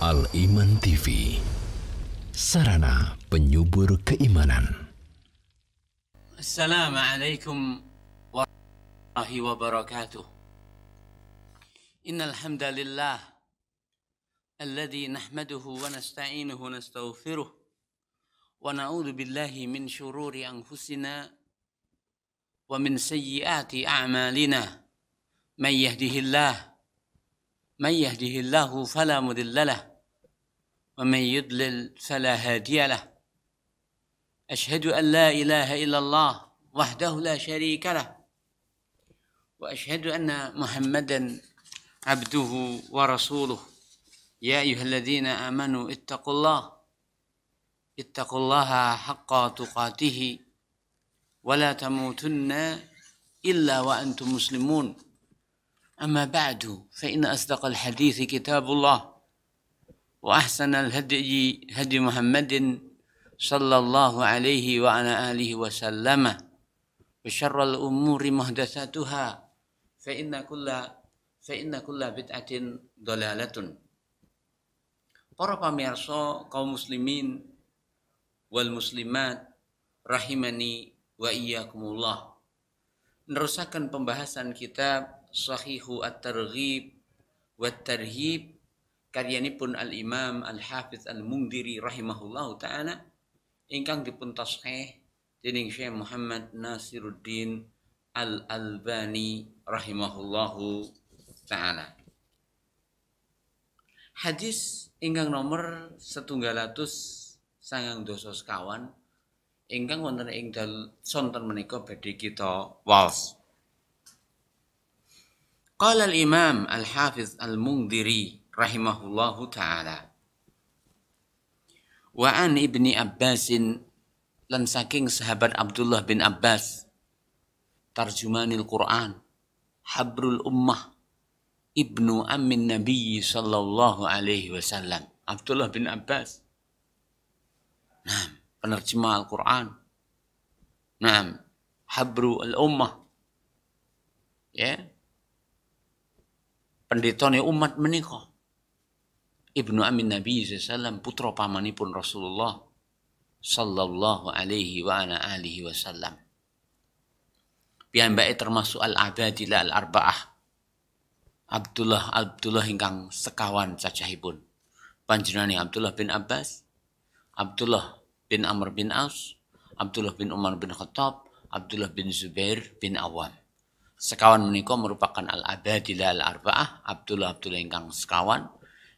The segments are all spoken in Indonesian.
Al-Iman TV, sarana penyubur keimanan. Assalamualaikum warahmatullahi wabarakatuh. Innal hamdalillah alladzi nahmaduhu wa nasta'inuhu wa nastaghfiruh wa na'udzu billahi min shururi anfusina wa min sayyiati a'malina. May yahdihillahu fala mudilla lahu wa may yudlil fala hadiya lahu. Ashhadu an la ilaha illallah wahdahu la syarika lah wa ashhadu anna Muhammadan abduhu wa rasuluh. Ya ayyuhalladzina amanu ittaqullaha haqqa tuqatih wa la tamutunna illa wa antum muslimun. Amma ba'du, fa inna asdaqal hadithi kitabullah wa ahsanal hadyi hadi Muhammadin sallallahu alaihi wa ala alihi wa sallama wa syarral umuri muhdatsatuha fa inna kulla bid'atin dhalalatun. Para pamirsa kaum muslimin wal muslimat rahimani wa iyyakumullah. Nerusaken pembahasan kitab Sahihu At-Targhib wa Tarhib karyanipun Al-Imam Al-Hafiz Al-Mundhiri rahimahullahu ta'ala ingkang dipun tashih dening Syekh Muhammad Nasiruddin Al-Albani rahimahullahu ta'ala. Hadis ingkang nomor 190 sekawan ingkang wonten ing sonten menika badhe kita waos. Qala al-Imam Al-Hafiz Al-Mundhiri rahimahullahu ta'ala, wa an ibni Abbasin, lan saking sahabat Abdullah bin Abbas, tarjumanil Quran, habrul ummah, ibnu ammin Nabi sallallahu alaihi wasallam. Abdullah bin Abbas, penerjemah Al-Quran, habru al-ummah, pendetane umat menika, ibnu amin Nabi sallallahu, putra pamanipun Rasulullah sallallahu alaihi wa ala alihi wasallam. Piyambake termasuk al-abadilah al-arba'ah. Abdullah ingkang sekawan cacahipun. Panjenengane Abdullah bin Abbas, Abdullah bin Amr bin Aus, Abdullah bin Umar bin Khattab, Abdullah bin Zubair bin Awam. Sekawan menika merupakan al-abadilah al-arba'ah. Abdullah ingkang sekawan,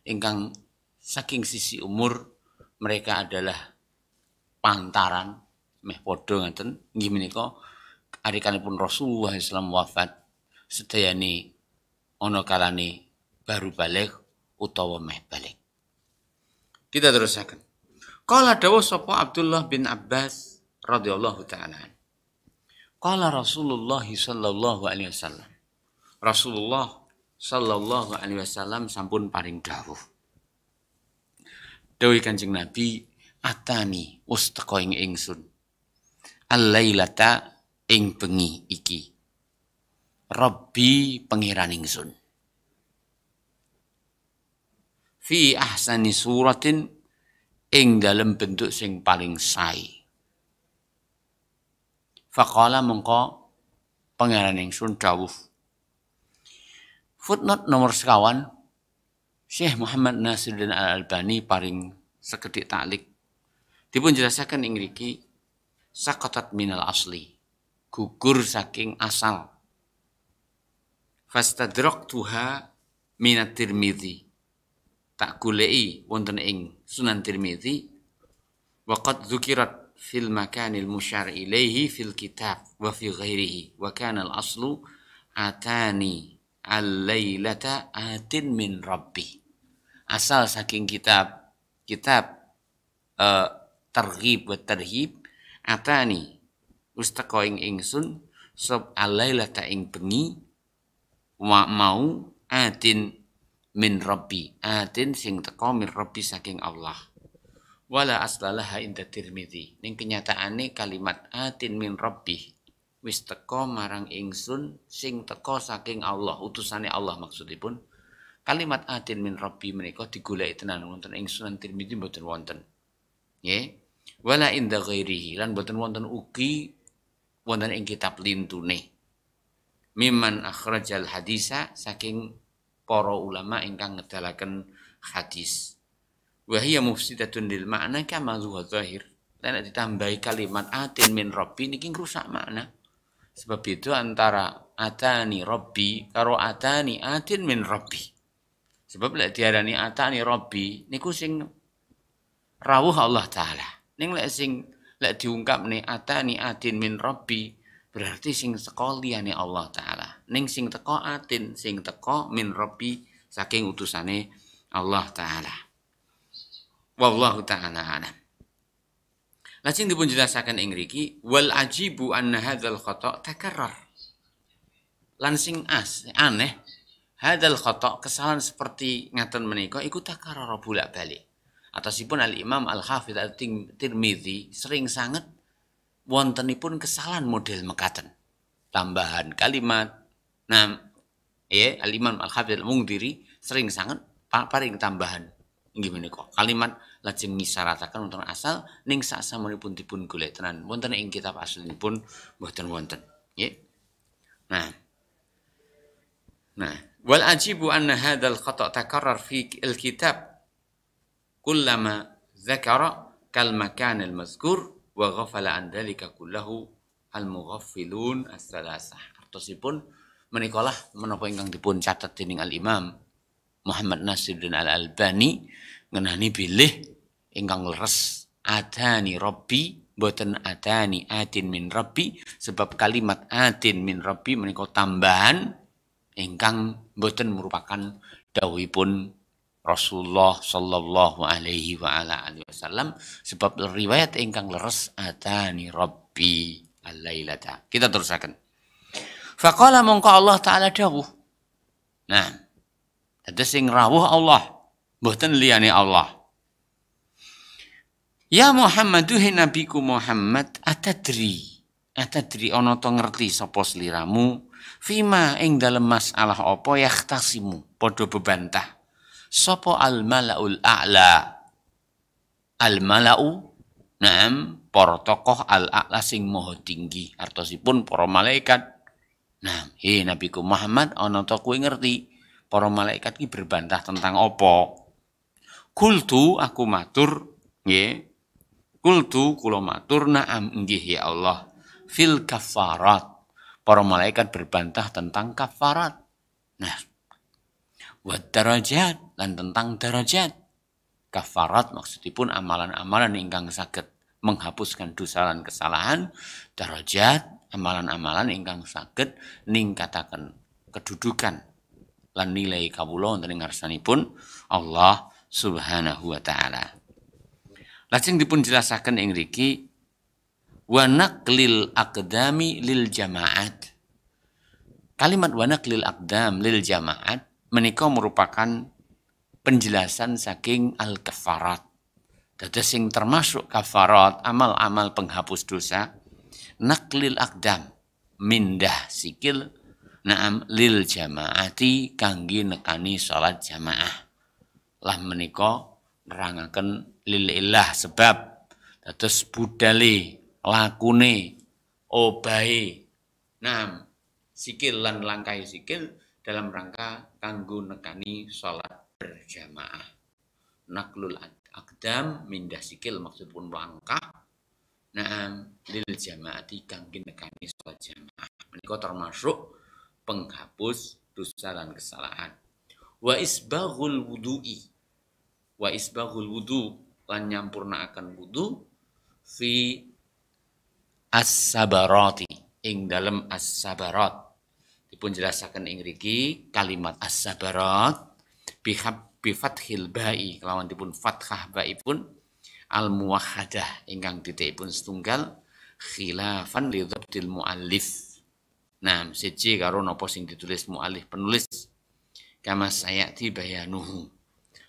ingkang saking sisi umur mereka adalah pantaran meh padha ngaten nggih menika arikanipun Rasulullah SAW wafat sedayane ana kalane baru balik utawa meh balik. Kita terusaken. Qala dawuh sapa Abdullah bin Abbas radhiyallahu ta'ala. Qala Rasulullah sallallahu alaihi wasallam. Rasulullah sallallahu alaihi wasallam sampun paring dawuh. Dawuh Kanjeng Nabi, atani ustaka ing ingsun al-lailata ing bengi iki, Rabbi pangeran ingsun, fi ahsani suratin ing dalem bentuk sing paling sae. Faqala mengko pangeran ingsun dawuh. Footnote nomor sekawan, Syekh Muhammad Nasiruddin Al-Albani paring sekedhik taklik. Dipun jelasaken ing mriki saqatat minal asli, gugur saking asal. Fastadraktuha minat Tirmidzi, tak goleki wonten ing Sunan Tirmidzi, wa qad dzukirat fil makanil musyar ilaihi fil kitab wa fi ghairihi wa kana al-aslu atani al-lailata atin min rabbi. Asal saking kitab Targhib wa Tarhib, atani ustaka ing ingsun sop al-lailata ing bengi wa mau atin min rabbi, atin sing teka min rabbi saking Allah. Wala aslalaha inda Tirmidzi. Ning kenyataane kalimat atin min rabbi wis teka marang ingsun sing teka saking Allah, utusane Allah maksudipun, kalimat atin min rabbi menika digoleki tenan wonten ing Sunan Tirmidzi mboten wonten. Nggih. Wala inda ghairihi lan mboten wonten ugi wonten ing kitab lintune. Mimman akhrajal hadisa saking para ulama ingkang ngedalaken hadis. Wa hiya mufsidatun lil ma'na kama huwa zahir. Lan ditambahi kalimat atin min rabbi niki ngrusak makna. Sebab itu antara atani rabbi karo atani atin min rabbi. Sebab lek diarani atani rabbi niku sing rawuh Allah taala. Ning lek diungkapne atani atin min rabbi berarti sing teko liyane Allah taala. Ning sing teko atin, sing teko min rabbi saking utusane Allah taala. Wallahu taala alam. Lajeng dipun jelasaken ing mriki wal ajibu anna hadzal khata' takarrar. Lan sing aneh hadzal khata' kesalahan seperti ngaten menika iku takarrar bolak-balik. Atasipun Al-Imam Al-Hafidz At-Tirmidzi sering sanget wontenipun kesalahan model mekaten. Tambahan kalimat. Nah, Al-Imam Al-Hafidz Al-Mundhiri sering sanget paring tambahan inggih menika. Kalimat lajeng ngisarataken wonten asal ning sasampunipun dipun golek tenan wonten ing kitab aslinipun mboten wonten. Nggih. Nah, wal ajibu anna hadzal khata' takarrar fi al-kitab kullama dzakara kal makan al-mazkur wa ghafala an dzalika kullahu al-mughaffilun as-salasah. Artosipun menikalah menapa ingkang dipun catet dening Al-Imam Muhammad Nasiruddin Al-Albani ngenani bilih ingkang leres atani rabbi boten atani atin min rabbi sebab kalimat atin min rabbi menika tambahan ingkang boten merupakan dawuhipun Rasulullah sallallahu alaihi wa ala alihi wasallam sebab riwayat ingkang leres atani rabbi al-lailata. Kita terusaken. Faqala mongko Allah taala dawuh. Nah, ada sing rawuh Allah, mboten liyane Allah. Ya Muhammadu he nabiku Muhammad atadri ana to ngerti sapa sliramu fima ing dalem masalah apa yahtasimu padha bebantah sapa al-malaul a'la al-malau naam para tokoh al-a'la sing maha tinggi artosipun para malaikat. Nah, nabiku Muhammad ana to kowe ngerti para malaikat iki berbantah tentang apa? Kultu aku matur, nggih. Kultu kula matur na'am nggih ya Allah. Fil kafarat. Para malaikat berbantah tentang kafarat. Nah, wa darajat lan tentang darajat. Kafarat maksudipun amalan-amalan ingkang saged menghapuskan dosa lan kesalahan. Darajat amalan-amalan ingkang saged ningkataken kedudukan lan nilai kawula wonten ing ngarsanipun Allah Subhanahu wa taala. Lajeng dipun jelasaken ing mriki wa naqlil aqdami lil jamaat. Kalimat wa naqlil aqdam lil jamaat menika merupakan penjelasan saking al-kafarat. Dados sing termasuk kafarat amal-amal penghapus dosa naqlil aqdam mindah sikil naam lil jamaati kangge nekani salat jamaah. Lah menika nerangaken lil ilah sebab dados budale lakune obahe naam sikil lan langkahe sikil dalam rangka kanggo nekani salat berjamaah. Naqlul aqdam mindah sikil maksudipun langkah naam lil jamaati kangge nekani salat jamaah. Menika termasuk penghapus dosa dan kesalahan. Wa isbaghul wudu'i. Wa isbaghul wudu lan nyampurnaaken wudu fi as-sabarati ing dalem as-sabarat. Dipun jelasaken ing mriki kalimat as-sabarat bi fathil ba'i kelawan dipun fathah ba'ipun al-muwahhadah ingkang titikipun setunggal khilafan li dhabtil muallif. Nah, siji karo napa sing ditulis mu'alif penulis kama sayati bayanuhu.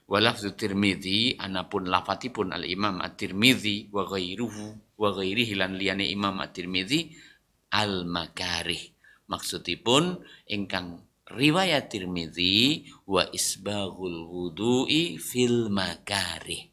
Wa lafzu Tirmidzi anapun lafadzipun al-Imam At-Tirmidzi wa ghairihi lan liyane Imam At-Tirmidzi al-makarih. Maksudipun ingkang Riwayat Tirmidzi wa isbaghul wudu'i fil makarih.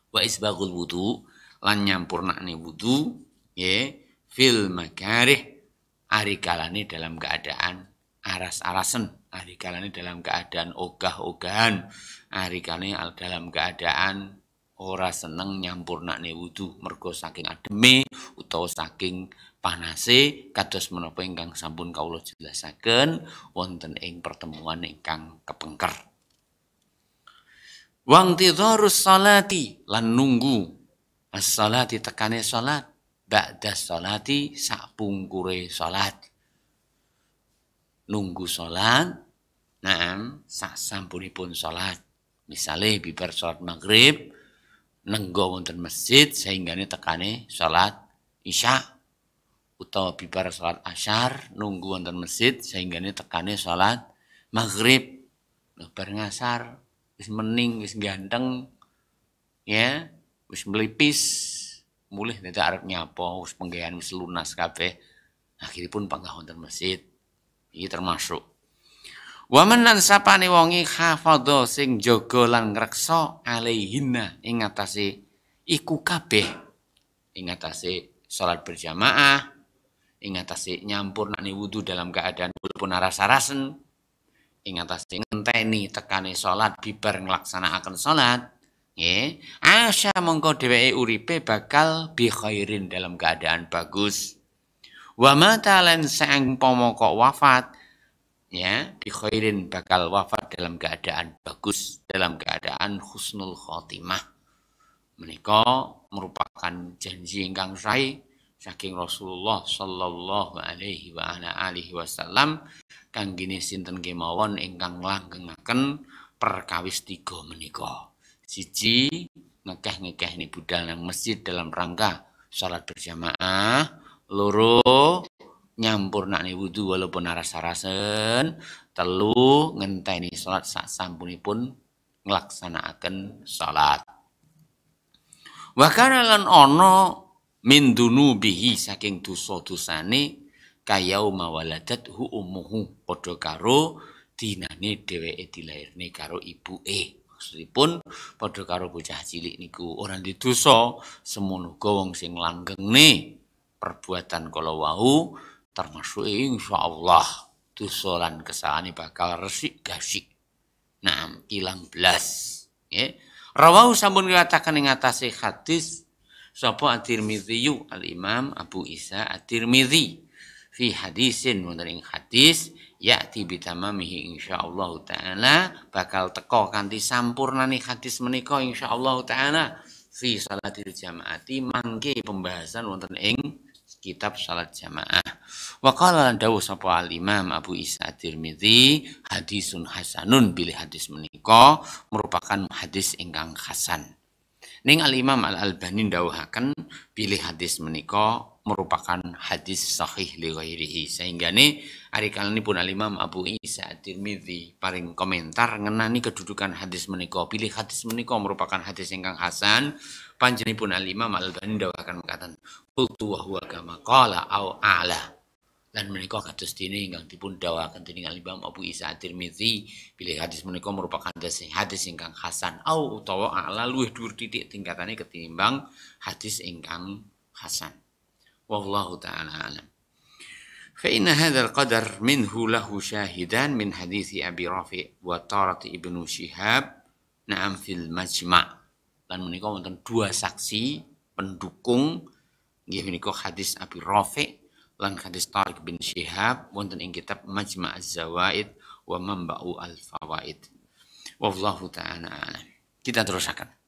Wa isbaghul wudu lan nyampurnakne wudu ya fil makarih ari kalane dalam keadaan aras-arasen, ari kalane dalam keadaan ogah-ogahan, ari kalane dalam keadaan ora seneng nyampurnakne wudu mergo saking ademe utawa saking panase kados menapa ingkang sampun kawula jelasaken wonten ing pertemuan ingkang kepengker. Wangtidharus salati lan nunggu as-salati tekane salat ba'da salati sapungkure salat. Nunggu salat naam sak sampunipun salat. Misale bibar salat maghrib nenggo wonten masjid sehingga tekane salat isya. Utawa bibar salat asyar nunggu wonten masjid sehingga tekane salat maghrib. Bar ngasar wis mening wis ganteng ya wis melipis mulih dadak arep nyapa wis penggawean wis lunas kabeh akhiripun panggah wonten masjid iki termasuk waman lan sapane wonge hafadha sing jaga lan ngreksa alaihinna ing atase iku kabeh ing atase salat berjamaah ing atase nyampurnane wudu dalam keadaan walaupun aras-arasen ing atase ngenteni tekane salat bibar nglaksanakaken salat nggih asya mongko dheweke uripe bakal bi khairin dalam keadaan bagus wa mata lan sang pomoko wafat ya bi khairin bakal wafat dalam keadaan bagus dalam keadaan husnul khotimah menika merupakan janji ingkang sae saking Rasulullah sallallahu alaihi wa ala alihi wasallam kanggene sinten kemawon ingkang langgengaken perkawis 3 menika. Siji ngekeh-ngekehne budal nang masjid dalam rangka salat berjamaah, loro nyampurnakne wudu walaupun aras-arasen, telu ngenteni salat sak sampunipun nglaksanakaken salat. Wa kana lan ana min dunubihi saking dosa-dosane kayauma waladathu ummuhu padha karo dinane dheweke dilairne karo ibuke. Maksudipun padha karo bocah cilik niku ora ndek dosa semono uga wong sing langgengne perbuatan kala wau termasuk insyaallah dosa lan kesalahane bakal resik gasik. Naam ilang blas nggih. Rawahu sampun dikatakan ing atase hadis sapa At-Tirmidzi Al-Imam Abu Isa At-Tirmidzi fi hadisin wonten ing hadis ya'ti bitamamihi insyaallah taala bakal teka kanthi sampurnane hadis menika insyaallah taala fi salatil jamaati mangke pembahasan wonten ing kitab salat jamaah. Wa qala dawuh sapa Al-Imam Abu Isa At-Tirmidzi hadisun hasanun bilih hadis menika merupakan hadis ingkang hasan. Ning Al-Imam Al-Albani ndawuhaken bilih hadis menika merupakan hadis sahih li ghairihi sehinggane ari kalanipun Al-Imam Abu Isa At-Tirmidzi paring komentar ngenani kedudukan hadis menika bilih hadis menika merupakan hadis ingkang hasan panjenenganipun Al-Imam Al-Albani ndawuhaken mekaten qultu wa huwa kama qala au a'la lan menika kados dene ingkang dipun dawuhaken dening Al-Imam Abu Isa At-Tirmidzi bilih hadis menika merupakan hadis ingkang hasan au utawa a'la luwih dhuwur titik tingkatane ketimbang hadis ingkang hasan. Wallahu ta'ala alam. Fa inna hadzal qadar minhu lahu syahidan min hadisi Abi Rafi' wa Tarat Ibnu Syihab na'am fil majma'. Lan menika wonten 2 saksi pendukung nggih menika hadis Abi Rafi' lan hadis Tarik bin Syihab wonten ing kitab Majma' Az-Zawaid wa Manba'u Al-Fawaid. Wallahu ta'ala alam. Kita terusaken.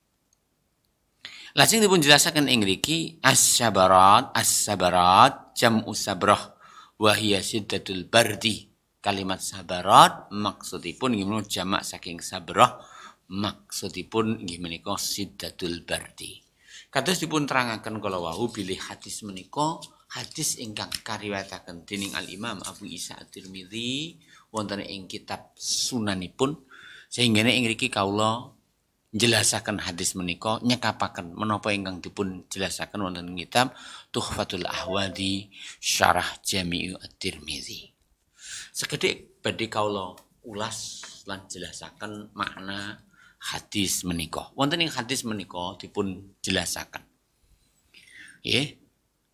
Lajeng dipun jelasaken ing mriki as-sabarat jam'u sabrah wa hiya siddatul bardi. Kalimat sabarat maksudipun nggih menika jamak saking sabrah maksudipun nggih menika siddatul bardi. Kados dipun terangaken kala wau bilih hadis menika hadis ingkang kariwayataken dening Al-Imam Abu Isa At-Tirmidzi wonten ing kitab Sunanipun sehingga ing mriki kawula jelasaken hadis menika nyekapaken menapa ingkang dipun jelasaken wonten kitab Tuhfatul Ahwadi Syarah Jami'u At-Tirmidzi. Sekedhik badhe kawula ulas lan jelasaken makna hadis menika. Wonten ing hadis menika dipun jelasaken. Nggih.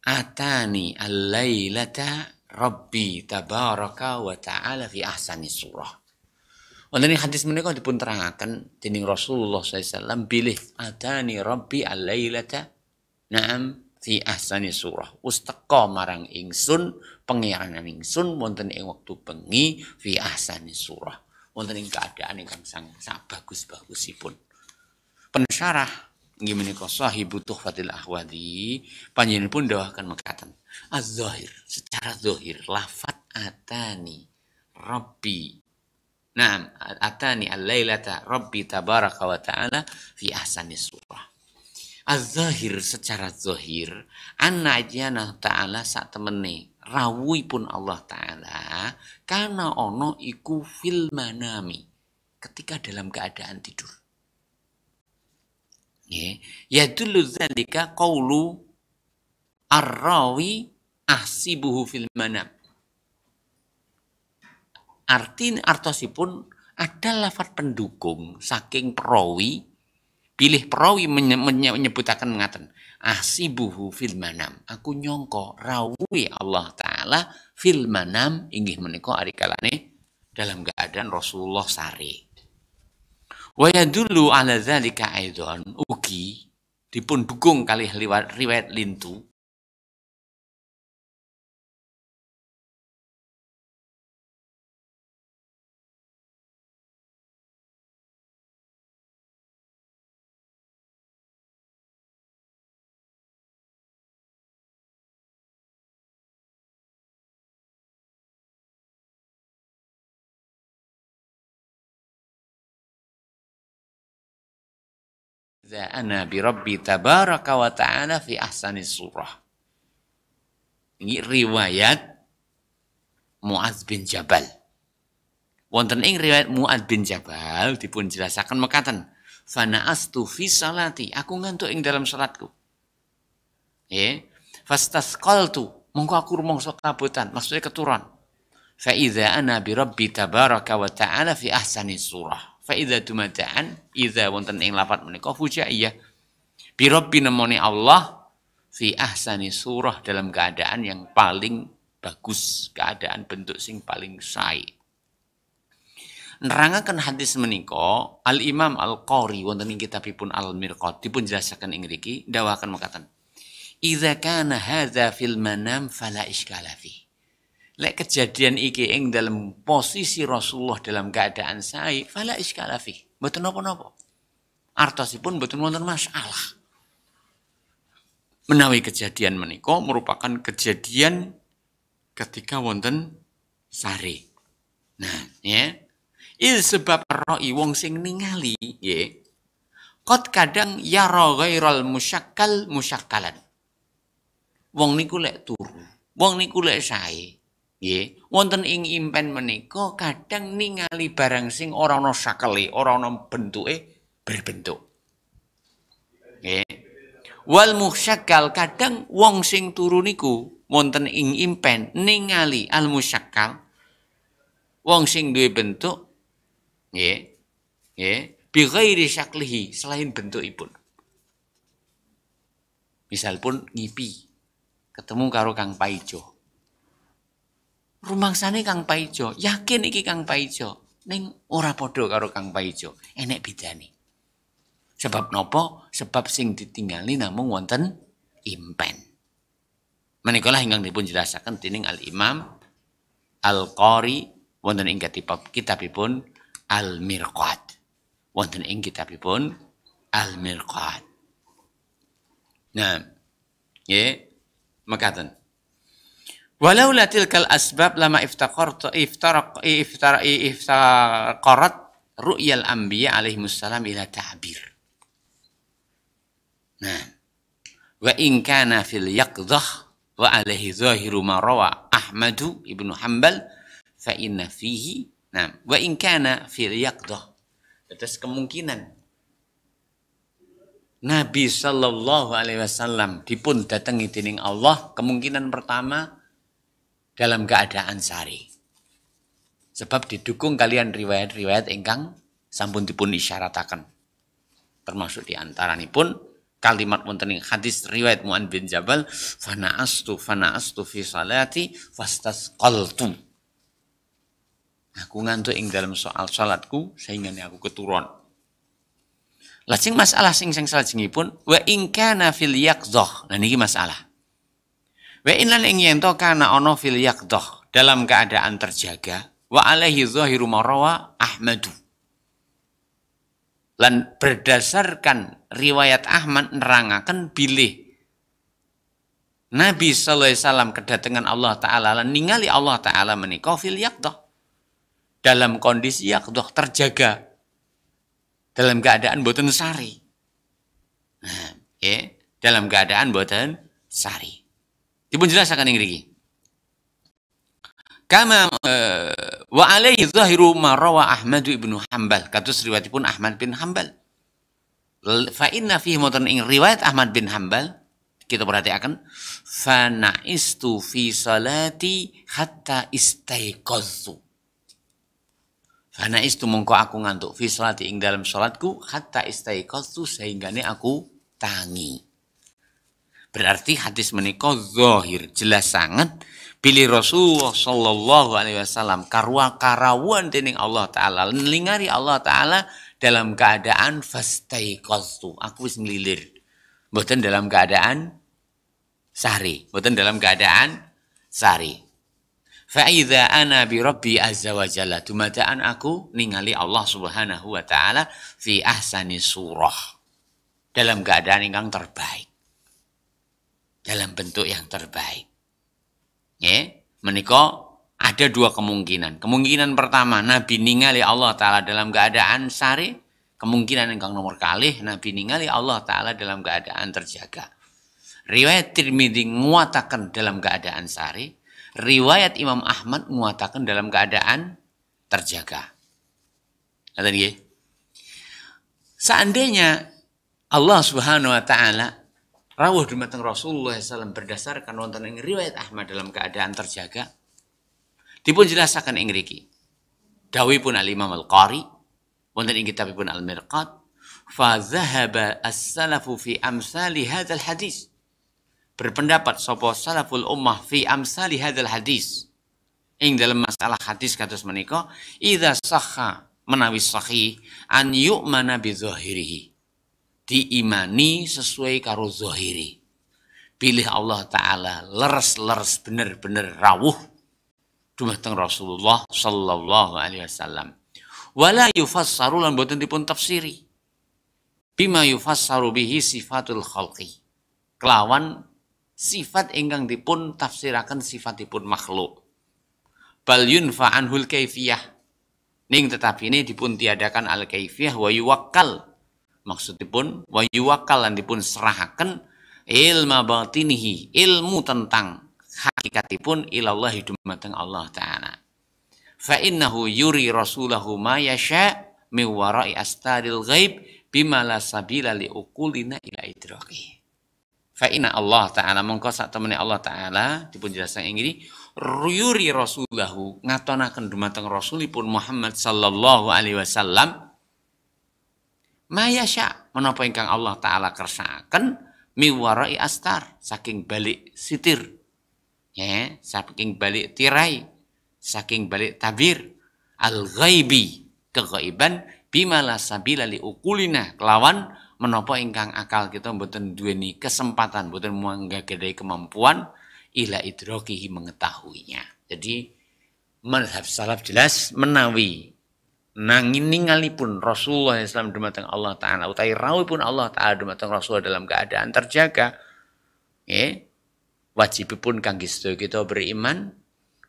Atani al-lailata Rabbi tabaraka wa ta'ala fi ahsani surah. Wonten ing hadis menika dipun terangaken dening Rasulullah SAW bilih atani Rabbi al-lailata na'am fi ahsani surah. Usteka marang ingsun pengiranan ingsun wonten ing wektu bengi fi ahsani surah. Wonten ing keadaan ingkang sak bagus-bagusipun. Pensyarah inggih menika Sahibu Tuhfatil Ahwadi panjenenganipun dawuhaken mekaten. Az-zahir, secara zahir lafat atani Rabbi. Naam, atani al-lailata Rabbi tabaraka wa ta'ala fi ahsani surah. Az-zahir secara zahir anna ajana ta'ala sak temene rawuhipun Allah taala kana ono iku fil manami ketika dalam keadaan tidur. Nggih, yadullu dzalika qaulu ar-rawi ahsibuhu fil manam. Artosipun ada lafaz pendukung saking perawi, bilih perawi menyebutaken ngaten, ahsibuhu fil manam. Aku nyongko rawuhi Allah taala fil manam inggih menika ari kalane dalam keadaan Rasulullah sare. Wa yadullu ala dzalika aidan ugi dipun dukung kalih riwayat lintu ana bi rabbi tabaraka wa ta'ala fi ahsani surah. Ini riwayat Mu'adz bin Jabal. Wonten ing riwayat Mu'adz bin Jabal dipun jelasaken mekaten, fana'astu fi salati, aku ngantuk ing dalam salatku. Nggih, fastasqaltu, mongko aku rumangsa kabutan, maksudnya keturun. Fa idza ana bi rabbi tabaraka wa ta'ala fi ahsani surah. Fa'idha dumadaan, idha wonten ing lafat menika fujaiyah. Birabbi nemoni Allah fi ahsani surah dalam keadaan yang paling bagus, keadaan bentuk sing paling sae. Nerangaken hadis menika Al-Imam Al-Qari wonten ing kitabipun Al-Mirqat dipun jelasaken ing mriki dawuhaken mekaten. Idza kana hadza fil manam fala iskala fi. Lek kejadian iki ing dalam posisi Rasulullah dalam keadaan sae, fala iskala fi. Mboten napa-napa. Artosipun mboten wonten masalah. Menawi kejadian menika merupakan kejadian ketika wonten sare. Nah, ya. Il sebab ra'i wong sing ningali, nggih. Qad kadang yara ghairal musyakkal musyakkalan. Wong niku lek turu, wong niku lek sae. Nggih, wonten ing impen menika kadang ningali barang sing ora ana sakele, ora ana bentuke berbentuk. Nggih. Wal musyakkal kadang wong sing turu niku wonten ing impen ningali al musyakkal wong sing duwe bentuk nggih. Nggih, bi ghairi syaklihi selain bentukipun. Misal pun ngipi ketemu karo Kang Paijo. Rumangsane Kang Paijo, yakin iki Kang Paijo, ning ora padha karo Kang Paijo, enek bedane. Sebab napa? Sebab sing ditingali namung wonten impen. Menika lah ingkang dipun jelasaken dening Al-Imam Al-Qari wonten ing kitabipun Al-Mirqat. Wonten ing kitabipun Al-Mirqat. Nah, nggih, mekaten. Walaula tilkal asbab lama iftaqarat ru'yal anbiya alaihimussalam ila ta'bir. Nah, wa in kana fil yaqdhah wa alaihi zahiru ma rawa Ahmadu ibnu Hanbal fa inna fihi. Nah, wa in kana fil yaqdhah. Atas kemungkinan Nabi sallallahu alaihi wasallam dipun datangi dening Allah, kemungkinan pertama dalam keadaan sari. Sebab didukung kalian riwayat-riwayat ingkang sampun dipun isyarataken. Termasuk di antaranipun kalimat wonten ing hadis riwayat Mu'adz bin Jabal, fana'astu fi salati fastasqaltu. Aku ngantuk ing dalam soal salatku sehingga aku keturun. Lajeng masalah sing salajengipun wa in kana fil yaqdhah. Nah niki masalah. Wa in lan ing yen to kana ana fil yaqdhah dalam keadaan terjaga wa alaihi zahiru marawa Ahmadu. Lan berdasarkan riwayat Ahmad nerangaken bilih Nabi sallallahu alaihi wasallam kedatangan Allah taala lan ningali Allah taala menika fil yaqdhah. Dalam kondisi yaqdhah terjaga. Dalam keadaan boten sari. Nah, ya, dalam keadaan boten sari. Dipun jelasaken ing mriki. Kama wa alaihi zahiru ma rawa Ahmad ibnu Hanbal, kados riwayatipun Ahmad bin Hanbal. Fa inna fihi moten ing riwayat Ahmad bin Hanbal kita perhatikan fa na'istu fi salati hatta istaiqaztu. Fa na'istu mongko aku ngantuk fi salati ing dalam salatku hatta istaiqaztu sehingga aku tangi. Berarti hadis menika zahir jelas sangat pilih Rasulullah sallallahu alaihi wasallam karawuan dening Allah taala nlingari Allah taala dalam keadaan fastaiqaztu. Aku wis nglilir. Mboten dalam keadaan sahri, mboten dalam keadaan sahri. Fa idza ana bi rabbi azza wa jalla, dumadaan aku ningali Allah Subhanahu wa taala fi ahsani surah. Dalam keadaan ingkang terbaik. Dalam bentuk yang terbaik. Ya, menika ada dua kemungkinan. Kemungkinan pertama, Nabi ningali Allah Ta'ala dalam keadaan sari. Kemungkinan yang nomor kalih, Nabi ningali Allah Ta'ala dalam keadaan terjaga. Riwayat Tirmidzi nguatakan dalam keadaan sari. Riwayat Imam Ahmad nguatakan dalam keadaan terjaga. Kata dia. Seandainya Allah Subhanahu wa Ta'ala rawuh dumateng Rasulullah SAW berdasarkan wonten ing riwayat Ahmad dalam keadaan terjaga, dipun jelasaken ing mriki. Dawuhipun Al-Imam Al-Qari wonten ing kitabipun Al-Mirqat, fa dhahaba as-salafu fi amsali hadzal hadis. Berpendapat sapa salaful ummah fi amsali hadzal hadis. Ing dalam masalah hadis kados menika, idza sahha menawi sahih an yu'mana bi dzahirihi. Diimani sesuai karo zahiri. Pilih Allah Ta'ala leres-leres bener-bener rawuh dumateng Rasulullah sallallahu alaihi wasallam. Wala yufassaru lan boten dipun tafsiri. Bima yufassaru bihi sifatul khalqi. Kelawan sifat ingkang dipun tafsiraken sifatipun makhluk. Bal yunfa anhul kaifiyah. Ning tetapi ini dipun tiadakan al kaifiyah wa yuwakkal. Maksudipun wa yuwakkal lan dipun serahaken ilma batinihi, ilmu tentang hakikatipun ilallahi dumateng Allah Ta'ala. Fa innahu yuri rasulahu ma yasha min wara'i astaril ghaib bima la sabila li uqulina ila idraki. Fa inna Allah Ta'ala mongko sak temene Allah Ta'ala dipun jelasaken ing yuri rasulahu ngatonaken dumateng rasulipun Muhammad sallallahu alaihi wasallam mayasya menapa ingkang Allah Ta'ala kersakaken miwarai astar saking balik sitir ya saking balik tirai saking balik tabir al ghaibi kegaiban bimala sabila li ukulina kelawan menapa ingkang akal kita mboten duweni kesempatan mboten manggadai kemampuan ila idrakihi mengetahuinya. Jadi mazhab salaf jelas menawi nanging ningalipun Rasulullah SAW dumateng Allah Ta'ala utawi rawuhipun Allah Ta'ala dumateng Rasulullah dalam keadaan terjaga wajibipun kangge sedaya kita beriman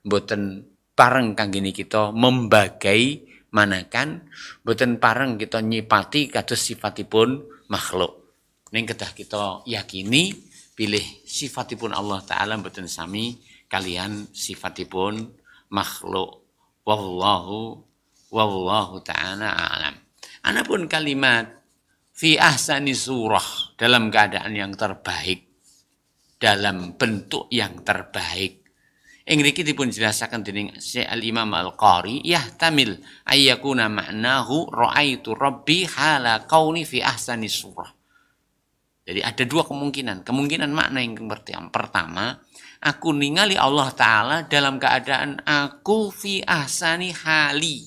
mboten pareng kangge kita membagai manakan mboten pareng kita nyipati kados sifatipun makhluk ning kedah kita yakini pilih sifatipun Allah Ta'ala mboten sami kalian sifatipun makhluk. Wallahu ta'ala a'lam. Adapun kalimat fi ahsani surah dalam keadaan yang terbaik, dalam bentuk yang terbaik. Ing niki dipun jelasaken dening Syekh Al-Imam Al-Qari yahtamil ayyakuna ma'nahu ra'aitu rabbi hala kauni fi ahsani surah. Jadi ada dua kemungkinan. Kemungkinan makna yang pertama, aku ningali Allah Ta'ala dalam keadaan aku fi ahsani hali.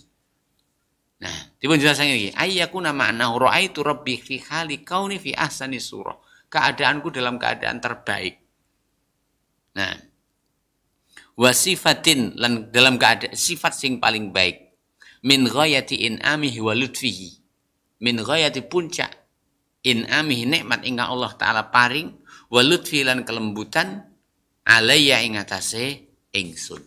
Nah, dipun jelasaken iki ayyakuna ma'nahu ra'aitu rabbi fi hali kauni fi ahsani surah. Keadaanku dalam keadaan terbaik. Nah, wasifatin lan dalam keadaan sifat sing paling baik min ghayati in'amihi wa lutfihi, min ghayati puncak in'amihi nikmat ingkang Allah Ta'ala paring wa lutfi lan kelembutan alayya ing atase ingsun.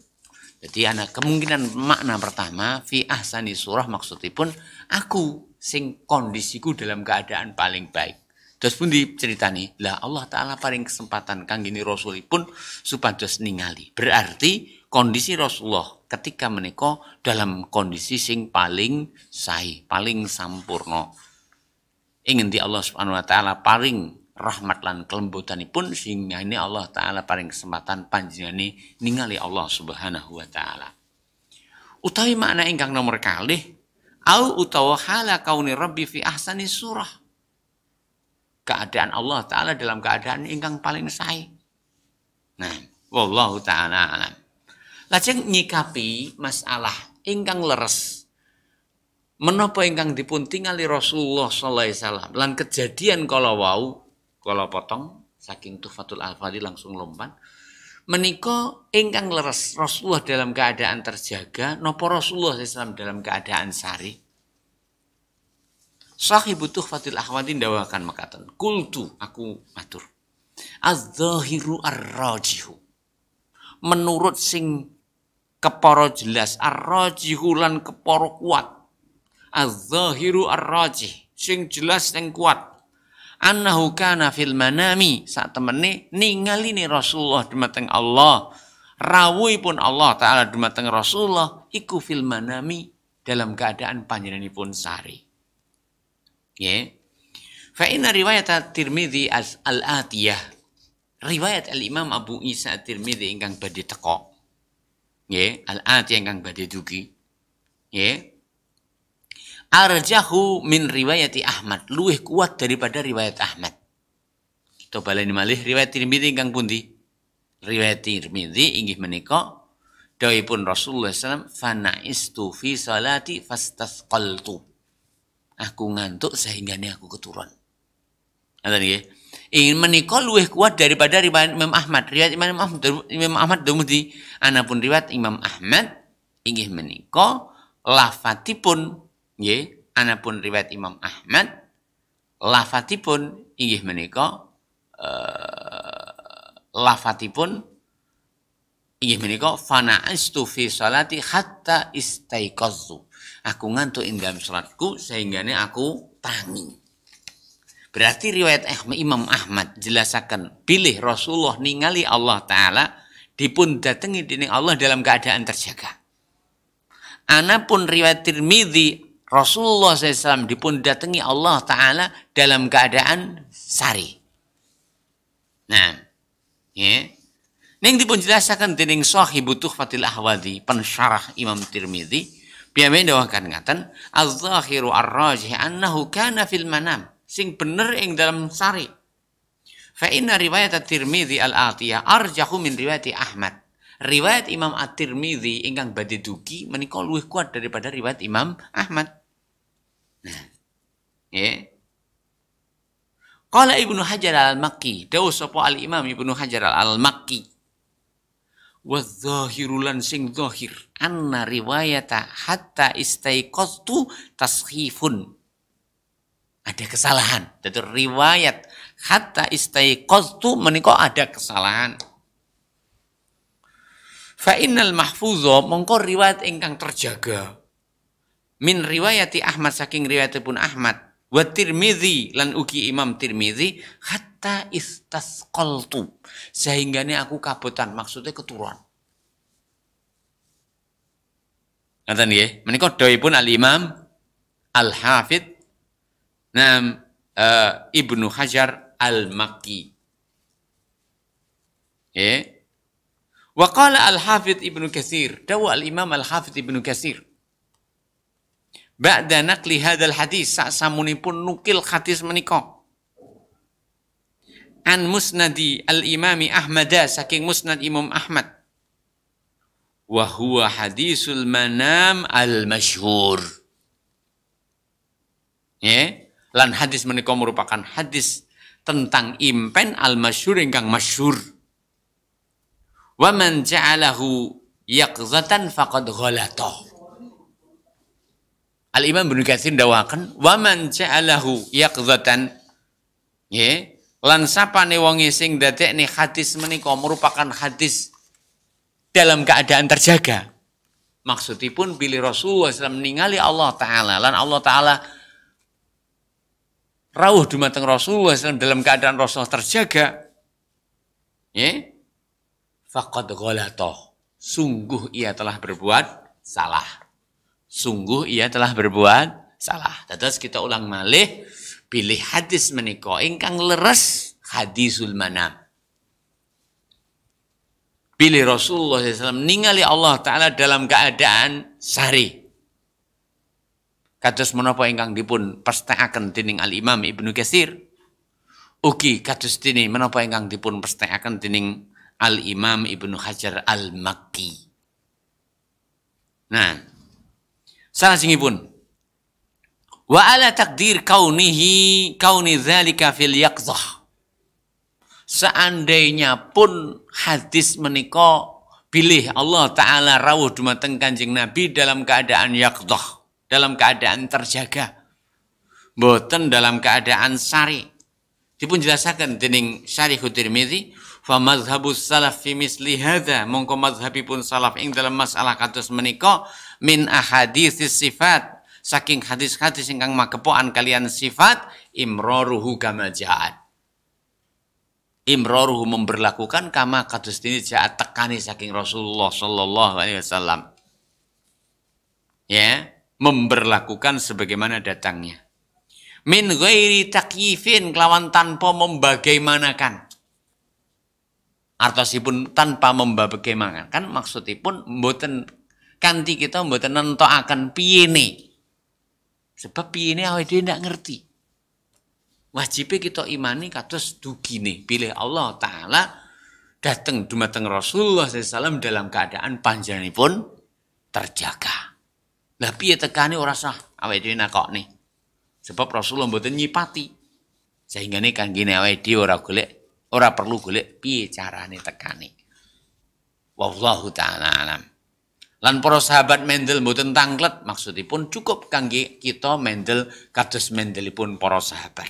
Jadi ana kemungkinan makna pertama fi ahsani surah maksudipun aku sing kondisiku dalam keadaan paling baik. Terus pun diceritani, lah Allah Ta'ala paling kesempatan kanggini Rasulipun supados ningali. Berarti kondisi Rasulullah ketika menika dalam kondisi sing paling sae, paling sampurno. Ingin di Allah Subhanahu Wa Ta'ala paling rahmat lan kelembutanipun sehingga ini Allah Ta'ala paling kesempatan panjenengane ningali Allah Subhanahu Wa Ta'ala. Utawi makna ingkang nomor kalih, au utawa hala kauni rabbi fi ahsani surah. Keadaan Allah Ta'ala dalam keadaan ingkang paling sae. Nah, wallahu ta'ala alam. Lajeng nyikapi masalah ingkang leres. Menapa ingkang dipun tingali Rasulullah sallallahu alaihi wasallam lan kejadian kala wau, kala potong saking Tuhfatul Alfadhi langsung lompat. Menika ingkang leres Rasulullah dalam keadaan terjaga, napa Rasulullah sallallahu alaihi wasallam dalam keadaan sari? Sahibu Tuhfatul Ahwadin dawakan makaten. Kultu aku matur. Az-zahiru ar-rajihu. Menurut sing kepara jelas ar-rajihu lan kepara kuat. Az-zahiru ar-rajih sing jelas sing kuat. Annahu kana fil manami sak temene ningali Rasulullah dumateng Allah. Rawuhipun Allah Ta'ala dumateng Rasulullah iku fil manami dalam keadaan panjenenganipun sari. Ya. Fa inna riwayat At-Tirmidzi al-atiyah. Riwayat Al-Imam Abu Isa At-Tirmidzi ingkang badhe teka. Nggih, al-atiyah ingkang badhe dugi. Nggih. Arjahu min riwayati Ahmad, luwih kuat daripada riwayat Ahmad. Kita baleni malih riwayat Tirmidzi ingkang pundi? Riwayat Tirmidzi inggih menika dawuhipun Rasulullah sallallahu alaihi wasallam fanaistu fi salati fastasqaltu. Aku ngantuk sehingga ini aku keturun. Ngoten nggih. Ingin menika luwih kuat daripada riwayat Imam Ahmad. Riwayat Imam Ahmad dumugi anapun riwayat Imam Ahmad inggih menika lafadzipun nggih anapun riwayat Imam Ahmad lafadzipun inggih menika lafadzipun inggih menika fana'astu fi salati hatta istaiqaztu. Aku ngantuk ing dalam salatku sehingga aku tangi. Berarti riwayat Imam Ahmad jelasaken bilih Rasulullah ningali Allah Ta'ala dipun datengi dening Allah dalam keadaan terjaga. Anapun riwayat Tirmidzi Rasulullah SAW dipun datengi Allah Ta'ala dalam keadaan sari. Nah, ya. Ning dipun jelasaken dening Sahibu Tuhfatul Ahwadhi pensyarah Imam Tirmidzi piyambake dawakan ngaten az-zahiru ar-rajih annahu kana fil manam sing bener ing dalam sari. Fa inna riwayat At-Tirmidzi al-atiyah arjahu min riwayat Ahmad. Riwayat Imam At-Tirmidzi ingkang badhe dugi menika luwih kuat daripada riwayat Imam Ahmad. Nah, ya. Qala Ibnu Hajar al-Makki, dawuh sapa al-Imam Ibnu Hajar al-Makki. Wa zahiru lan sing zahir anna riwayata hatta istaiqaztu taskhifun. Ada kesalahan. Jadi riwayat hatta istaiqaztu menika ada kesalahan. Fa innal mahfuzha mongko riwayat ingkang terjaga. Min riwayati Ahmad saking riwayatipun Ahmad wa Tirmidzi lan ugi Imam Tirmidzi hatta istasqaltu sehingga ini aku kabotan maksudnya keturunan. Ngaten nggih, menika dawuhipun Al-Imam Al-Hafidz Ibnu Hajar Al-Makki. Wa qala al-Hafidz Ibnu Katsir, dawa al-Imam al-Hafidz Ibnu Katsir. Ba'da naqli hadzal hadis, samunipun nukil hadis menika. An musnadi al-Imami Ahmad, saking musnad Imam Ahmad. Wa huwa hadisul manam al-masyhur. Ya, lan hadis menika merupakan hadis tentang impen al-masyhur ingkang masyhur. Wa man ja'alahu yaqzatan faqad ghalata. Al-Imam Ibnu Katsir dawaken wa man ja'alahu yaqzatan, ya, lan sapane wonge sing dadekne hadis menika merupakan hadis dalam keadaan terjaga. Maksudipun pilih Rasulullah SAW ningali Allah Ta'ala, lan Allah Ta'ala rawuh dumateng Rasulullah SAW dalam keadaan Rasulullah terjaga. Ya, faqad ghalata, sungguh ia telah berbuat salah. Sungguh ia telah berbuat salah. Terus kita ulang malih, pilih hadis menika ingkang leres hadisul manam. Pilih Rasulullah SAW ningali Allah Ta'ala dalam keadaan sari. Kados menapa ingkang dipun pestakaken dening Al-Imam Ibnu Katsir. Ugi kados dene menapa ingkang dipun pestakaken dening Al-Imam Ibnu Hajar Al-Makki. Nah, salajengipun wa ala takdir kauni dzalika fil yaqzah. Seandainya pun hadis menika pilih Allah Ta'ala rawuh dumateng Kanjeng Nabi dalam keadaan yaqzah, dalam keadaan terjaga, boten dalam keadaan sari. Dipun jelasaken dening Syarihut Tirmidzi, fa mazhabus salaf fi misli hadza, mongko mazhabipun salaf ing dalam masalah kados menika min ahaditsis sifat, saking hadis-hadis ingkang magepokan kalian sifat, imraruhu kama ja'at. Imraruhu memberlakukan kama kados dene ja'at tekani saking Rasulullah sallallahu alaihi wasallam. Ya, memberlakukan sebagaimana datangnya. Min ghairi takyifin, kelawan tanpa membagaimanakan. Artosipun tanpa membagaimanakan, maksudipun mboten kanthi kita mboten nentokaken piyene. Sebab piyene awake dhewe ndak ngerti. Wajibnya kita imani kados dugine pilih Allah Ta'ala dateng dumateng Rasulullah SAW dalam keadaan panjenenganipun terjaga. Lah piye tekane ora sah awake dhewe nakokne. Sebab Rasulullah mboten nyipati. Sehingga kanggene awake dhewe ora perlu golek piye carane tekane. Wallahu ta'ala alam. Lan para sahabat mendel mboten tanglet, maksudipun cukup kangge kita mendel kados mendelipun para sahabat.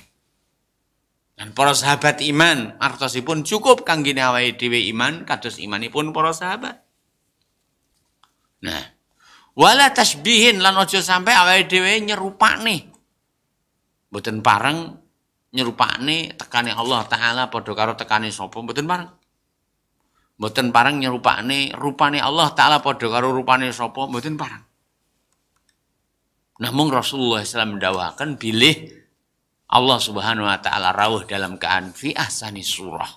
Dan para sahabat iman artosipun cukup kanggene awake dhewe iman kados imanipun para sahabat. Nah, wala tasbihin, lan aja sampai awake dhewe nyerupane. Mboten pareng nyerupane tekane Allah Ta'ala padha karo tekane sapa, mboten pareng. Mboten pareng nyerupane rupane Allah Ta'ala padha karo rupane sapa, mboten pareng. Namung Rasulullah SAW mendawakan bilih Allah Subhanahu wa Ta'ala rawuh dalam keadaan fi ahsani surah.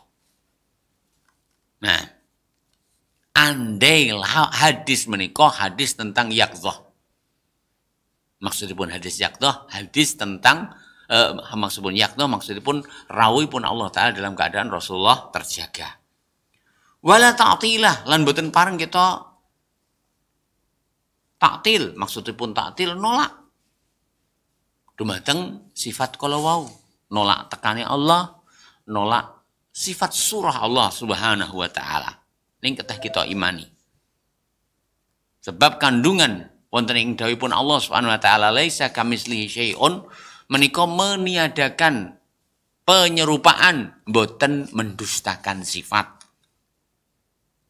Nah, andai hadis menika hadis tentang yaqzah. Maksudipun hadis yaqzah, hadis tentang maksudipun yaqzah, maksudipun rawuhipun Allah Ta'ala dalam keadaan Rasulullah terjaga. Wala ta'tilah, lan boten pareng kita ta'til, maksudipun ta'til nolak. Dumateng sifat kala wau, nolak tekane Allah, nolak sifat surah Allah Subhanahu wa Ta'ala. Ning ketah kita imani. Sebab kandungan wonten ing dawuhipun Allah Subhanahu wa Ta'ala, laisa kamitslihi syai'un, menika meniadakan penyerupaan, boten mendustakan sifat.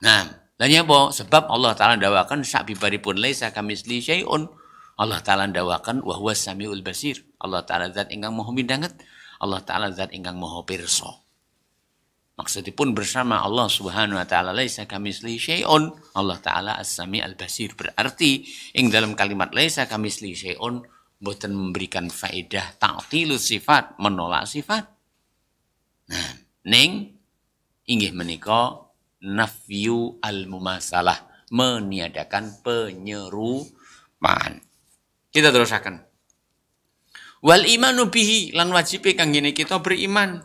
Nah, lan apa? Sebab Allah Ta'ala ndawaken sabibaripun laisa kamitslihi syai'un, Allah Ta'ala ndawakan wa huwas samiul basir. Allah Ta'ala zat ingkang maha midhanget, Allah Ta'ala zat ingkang maha pirsa. Maksudipun bersama Allah Subhanahu wa Ta'ala laisa kamitslihi syai'un, Allah Ta'ala as-sami al-basir. Berarti ing dalam kalimat laisa kamitslihi syai'un boten memberikan faedah ta'tilus sifat, menolak sifat. Nah, ning inggih menika nafyu al-mumasalah, meniadakan penyerupaan. Kita terusakan. Wal imanu bihi, lan wajibe kanggene kita beriman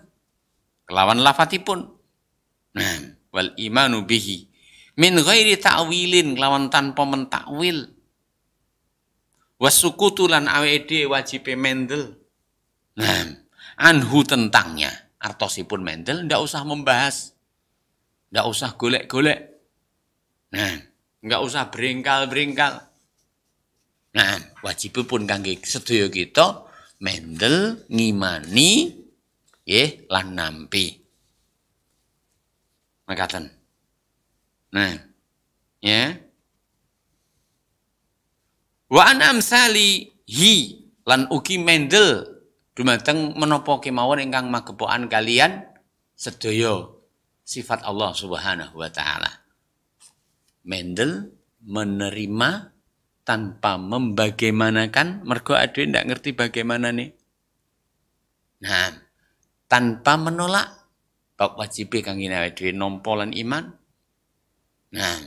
kelawan lafadzipun. Nah, wal imanu bihi min ghairi ta'wilin, kelawan tanpa mentakwil. Wasukutu lan awede wajibe mendel. Nah, anhu tentangnya, artosipun mendel, ndak usah membahas, ndak usah golek-golek. Nah, nggak usah beringkal-beringkal. Nah, wajibipun kangge sedaya kita mendel ngimani nggih lan nampi. Makaten. Nah, ya. Wa an amsalihi, lan ugi mendel dumateng menapa kemawon ingkang magepokan kalian sedaya sifat Allah Subhanahu wa taala. Mendel menerima tanpa membagaimanakan, mergo adewe ndak ngerti bagaimana nih. Nah, tanpa menolak bab wajib kangge adewe nampa lan iman. Nah,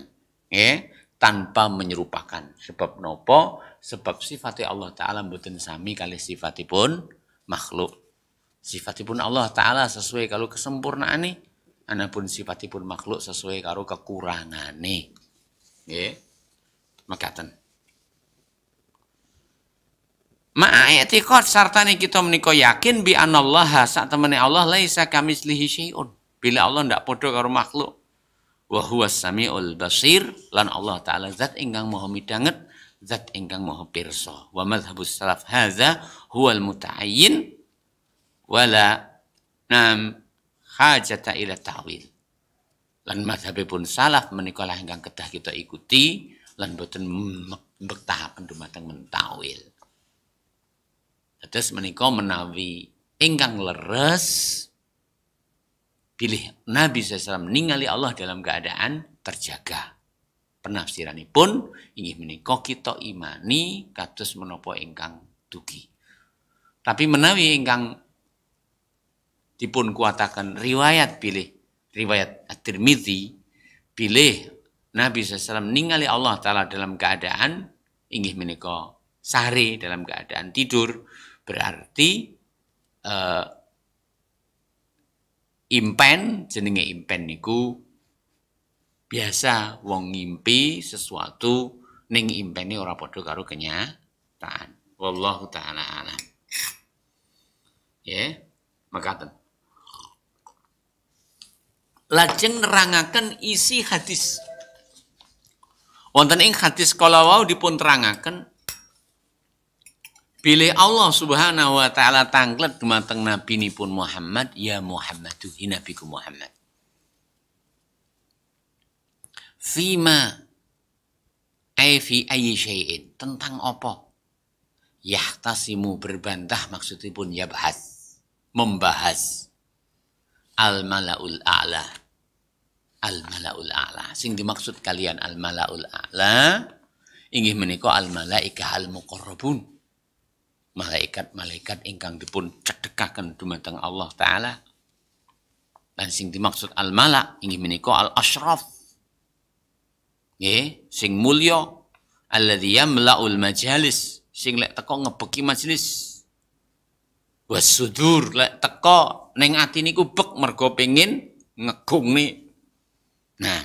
nggih, tanpa menyerupakan. Sebab nopo? Sebab sifatnya Allah Ta'ala mboten sami kali sifatipun makhluk. Sifatipun Allah Ta'ala sesuai kalau kesempurnaane, anapun sifatipun makhluk sesuai karo kekurangane. Nggih. Mekaten. Ma'a'atiqad sartane kita menika yakin bi anallaha sak temene Allah laisa kamislihi syai'un. Bila Allah ndak padha karo makhluk. Wa huwas samiul basir, lan Allah taala zat ingkang maha midanget, zat ingkang maha pirsa. Wa madhhabus salaf hadza huwal muta'ayyin wala nam hajata ila ta'wil. Lan madhhabipun salaf menika lah ingkang kedah kita ikuti lan boten mbektahaken dumateng mentawil. Dados menika menawi ingkang leres pilih Nabi SAW ningali Allah dalam keadaan terjaga. Penafsiranipun inggih menika kita imani kados menapa ingkang dugi. Tapi menawi ingkang dipun kuataken riwayat pilih riwayat At-Tirmidzi pilih Nabi SAW ningali Allah Ta'ala dalam keadaan inggih menika sare dalam keadaan tidur, berarti impen, jenenge impen niku biasa wong ngimpi sesuatu ning impene ora padha karo kenyataan. Wallahu taala alam. Ya, makaten. Lajeng nerangaken isi hadis. Wonten ing hadis kala wau dipun terangaken bilih Allah Subhanahu wa taala tanglet dumateng nabinipun Muhammad, ya Muhammadu nabiku Muhammad. Fima ay fi ayyi syai'in, tentang apa? Yahtasimu berbantah, maksudipun yabhas, membahas al-malaul a'la. Al-malaul a'la. Sing dimaksud kalian al-malaul a'la inggih menika al-malaikah al-muqarrabun. Malaikat-malaikat ingkang dipun cedhekaken dumateng Allah taala. Lan sing dimaksud al-mala inggih menika al-asyraf. Nggih, sing mulya alladzi yamla'ul majalis, sing lek teko ngebeki majelis. Wasudur, lek teko ning ati niku bek mergo pengin ngegungne. Nah,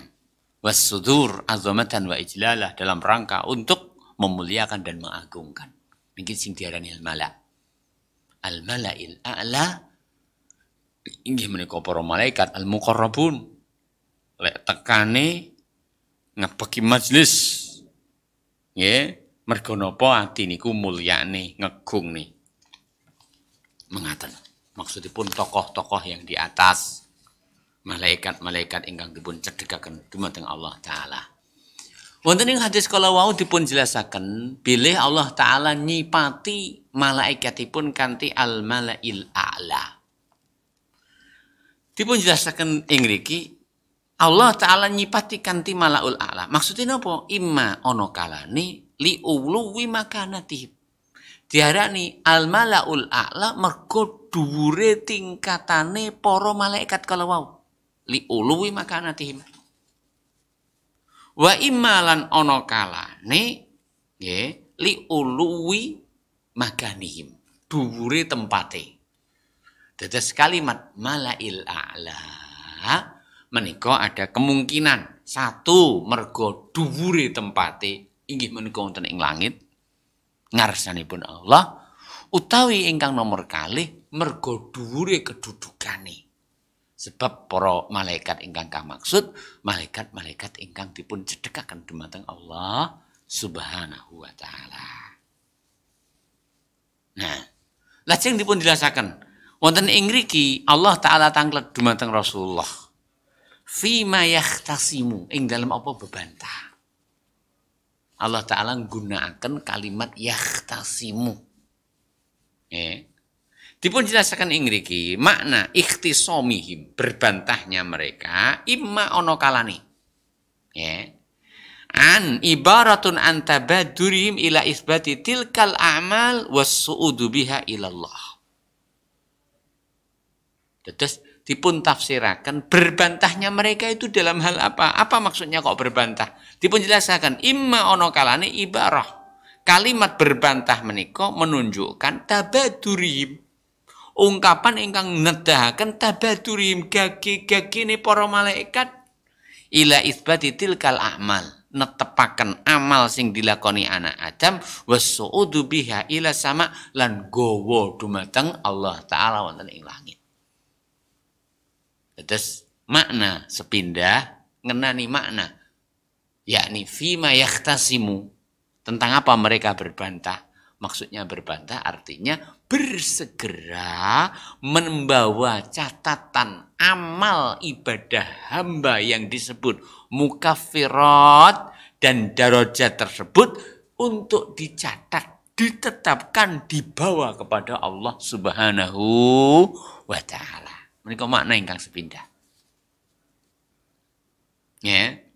wasudur azamatan wa ijlalah, dalam rangka untuk memuliakan dan mengagungkan. Mungkin sing diarani al-mala. Al-mala'il a'la inggih menika para malaikat al-muqarrabun. Lek tekane ngebeki majelis. Nggih, mergo napa ati niku mulyane, ngegungne. Mengaten. Maksudipun tokoh-tokoh yang di atas, malaikat-malaikat ingkang dipun cedhekaken dumateng Allah taala. Wonten ing hadis kala wau dipun jelasaken bilih Allah taala nyipati malaikatipun kanthi al-malail a'la. Dipun jelasaken ing mriki Allah taala nyipati kanthi malaul a'la. Maksudnya napa? Imma ana kalane li uluwi makanatihim. Diarani al-malaul a'la mergo dhuwure tingkatane para malaikat kala wau. Li uluwi makanatihim. Wa imalan ono kalane nggih li uluwi makanihim, dhuwure tempate. Dados kalimat malail a'la menika ada kemungkinan satu mergo dhuwure tempate inggih menika wonten ing langit ngarsanipun Allah, utawi ingkang nomor kalih mergo dhuwure kedudukane. Sebab para malaikat ingkang kamaksud malaikat-malaikat ingkang dipun cedhekaken dumateng Allah Subhanahu wa taala. Nah, lajeng dipun jelasaken wonten ing mriki Allah taala tanglet dumateng Rasulullah. Fima yahtasimu ing dalam apa bebantah. Allah taala nggunakaken kalimat yahtasimu. Dipun jelaskan ing mriki makna ikhtisomihim, berbantahnya mereka imma ono kalane. An ibaratun an tabadurihim ila isbati tilkal a'mal was-su'udu biha ilallah. Terus dipun tafsirakan berbantahnya mereka itu dalam hal apa? Apa maksudnya kok berbantah? Dipun jelaskan imma ono kalane ibarah. Kalimat berbantah menika menunjukkan tabadurihim. Ungkapan ingkang nedahaken tabadurihim gage-gagene para malaikat ila isbati tilkal a'mal, netepaken amal sing dilakoni anak Adam was-su'udu biha ila sama lan gawa dumateng Allah taala wonten ing langit. Terus makna sepindah ngenani makna yakni fima yahtasimu, tentang apa mereka berbantah. Maksudnya berbantah artinya bersegera membawa catatan amal ibadah hamba yang disebut mukaffirat dan darajat tersebut untuk dicatat, ditetapkan, dibawa kepada Allah Subhanahu wa taala. Menika makna ingkang sepindah. Ya.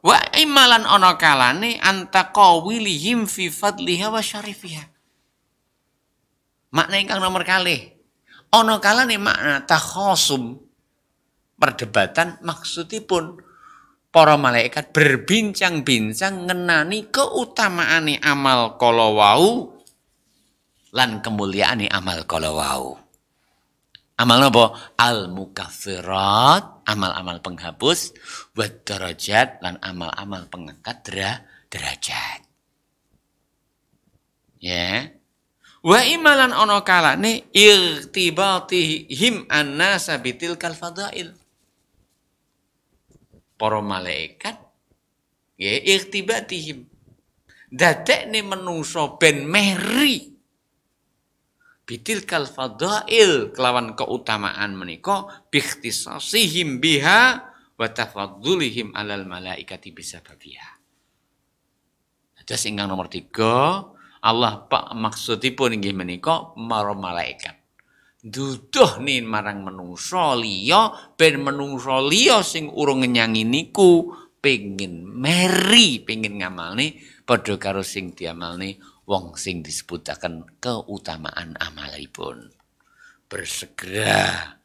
Wa imalan ono kalane antaqawilihim fi fadliha wa syarifiha. Makna ingkang nomor kalih. Ono kalane makna takhasum, perdebatan, maksudipun para malaikat berbincang-bincang ngenani keutamaane amal kala wau lan kemuliaane amal kala wau. Amal apa? Al-mukaffirat, amal-amal penghapus, wa darajat lan amal-amal pengangkat derajat. Ya. Wa imalan ono kalane irtibatihim annasa bitilkal fadail. Para malaikat ya irtibatihim dadekne menungso ben meri bitilkal fadail kelawan keutamaan menika biikhtisasihim biha wa tafaddulihim alal malaikati bisababiha. Terus ingkang nomor 3 Allah pak maksudipun inggih menika para malaikat duduh nih marang menungso liya ben menungso liya sing urung ngenyangi niku pengin meri pengin ngamalne padha karo sing diamalne wong sing disebutaken keutamaan amalipun. Bersegera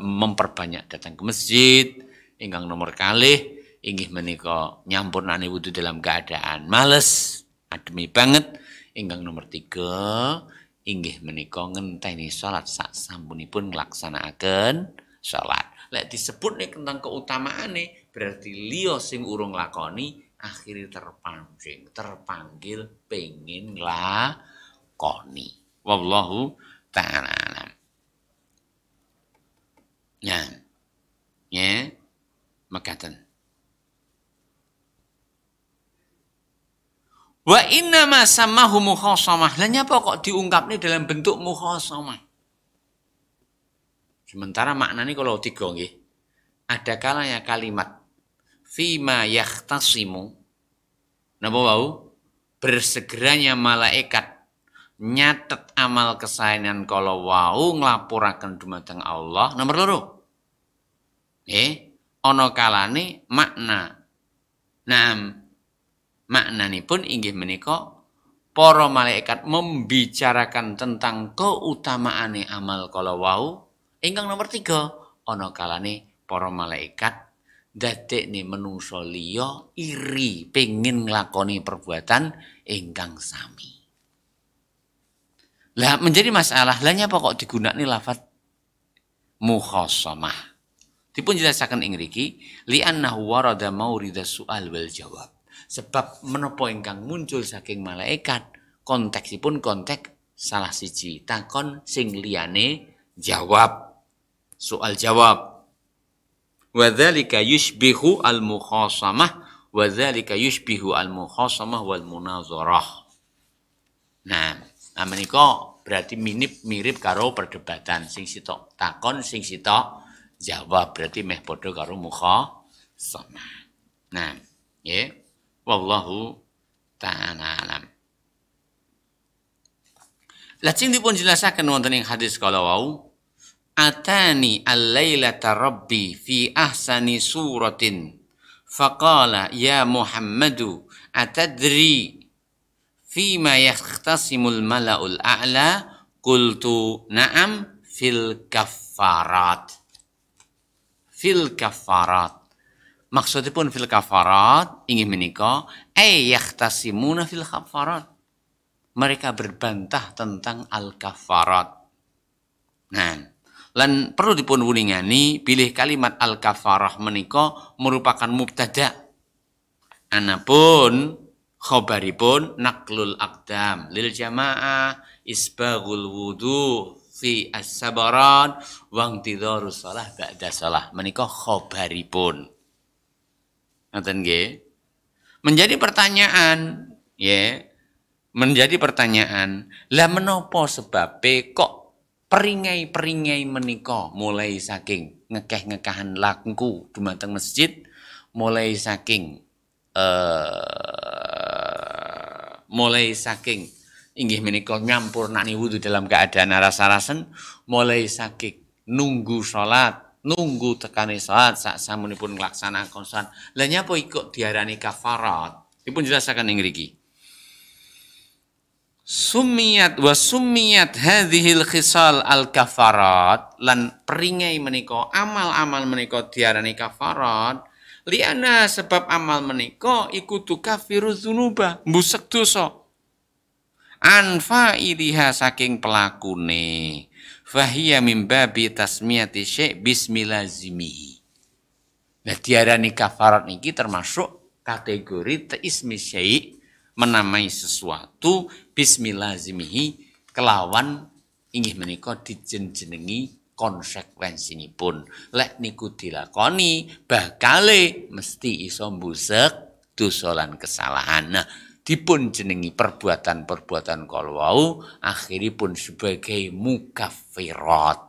memperbanyak datang ke masjid. Ingkang nomor kalih inggih menika nyampurnane wudu dalam keadaan males, ademi banget. Ingkang nomor 3 inggih menika ngenteni salat sak sampunipun nglaksanakaken salat. Lek disebut nek tentang keutamaane berarti liya sing urung lakoni akhirnya terpanggil pengen lakoni. Wallahu ta'ala alam. Ya, makaten. Wa inna ma samahu mukhasamah. Lah nyapa kok diungkapne dalam bentuk mukhasamah? Sementara maknanya kalau 3 nggih. Ada kalanya kalimat fima yahtasimu. Napa wau? Bersegeranya malaikat nyatet amal kesaenan kala wau nglapuraken dumateng Allah. Nomor 2. Ana kalane makna. Maknanipun inggih menika para malaikat membicarakan tentang keutamaane amal kala wau. Ingkang nomor 3, ana kalane para malaikat dadekne menungso liya iri pengin nglakoni perbuatan ingkang sami. Lah menjadi masalah, lah nyapa kok digunakne lafaz mukhasamah. Dipun jelasaken ing mriki li'annahu warada maurida su'al wal jawab. Sebab menapa ingkang muncul saking malaikat konteksipun konteks salah siji takon sing liyane jawab. Soal jawab. Wa dzalika yushbihu al-mukhasamah wa dzalika yushbihu al-mukhasamah wal munazarah. Nah, menika berarti mirip karo perdebatan sing sitok takon sing sitok jawab berarti meh padha karo mukhasamah. Nah, nggih. Wallahu ta'ala alam. Lajeng dipun jelasaken wonten ing hadis kala wau, atani al-lailata rabbi fi ahsani suratin faqala ya Muhammadu atadri fima yakhtasimul mala'ul a'la qultu na'am fil kafarat. Fil kafarat. Maksudipun fil kafarat ingin menika yakhtasimuna fil kafarat. Mereka berbantah tentang al kafarat. Nah, lan perlu dipun wulingani bilih kalimat al kafarah menika merupakan mubtada. Anapun khabaripun naqlul aqdam lil jamaah isbaghul wudu fi as-sabarat wa intidharus shalah ba'da shalah menika khabaripun. Ngoten nggih. Menjadi pertanyaan, menjadi pertanyaan, lah menapa sebabe kok peringai-peringai menika mulai saking ngekeh-ngekahan langku dumateng masjid, mulai saking inggih menika nyampurnani wudu dalam keadaan rasa-rasen, mulai saking nunggu salat, nunggu tekane salat sak samunipun nglaksanakaken salat. Lah nyapa kok diarani kafarat? Dipun jelasaken ing mriki. Sumiyat hadhil khisal al kafarat lan peringai menika amal-amal menika diarani kafarat liana sebab amal menika iku tukafiru dzunuba mbusek dosa anfa iliha saking pelakune fahiya min babi tasmiyati syai' bismillazimihi. Nah diarani kafarat niki termasuk kategori ismi syai' menamai sesuatu bismillazimihi kelawan inggih menika dijenjenengi konsekuensinipun. Lek niku dilakoni bakale mesti iso mbusek dosa lan kesalahan. Nah, dipun jenengi perbuatan-perbuatan kala wau akhiripun sebagai mukaffirat.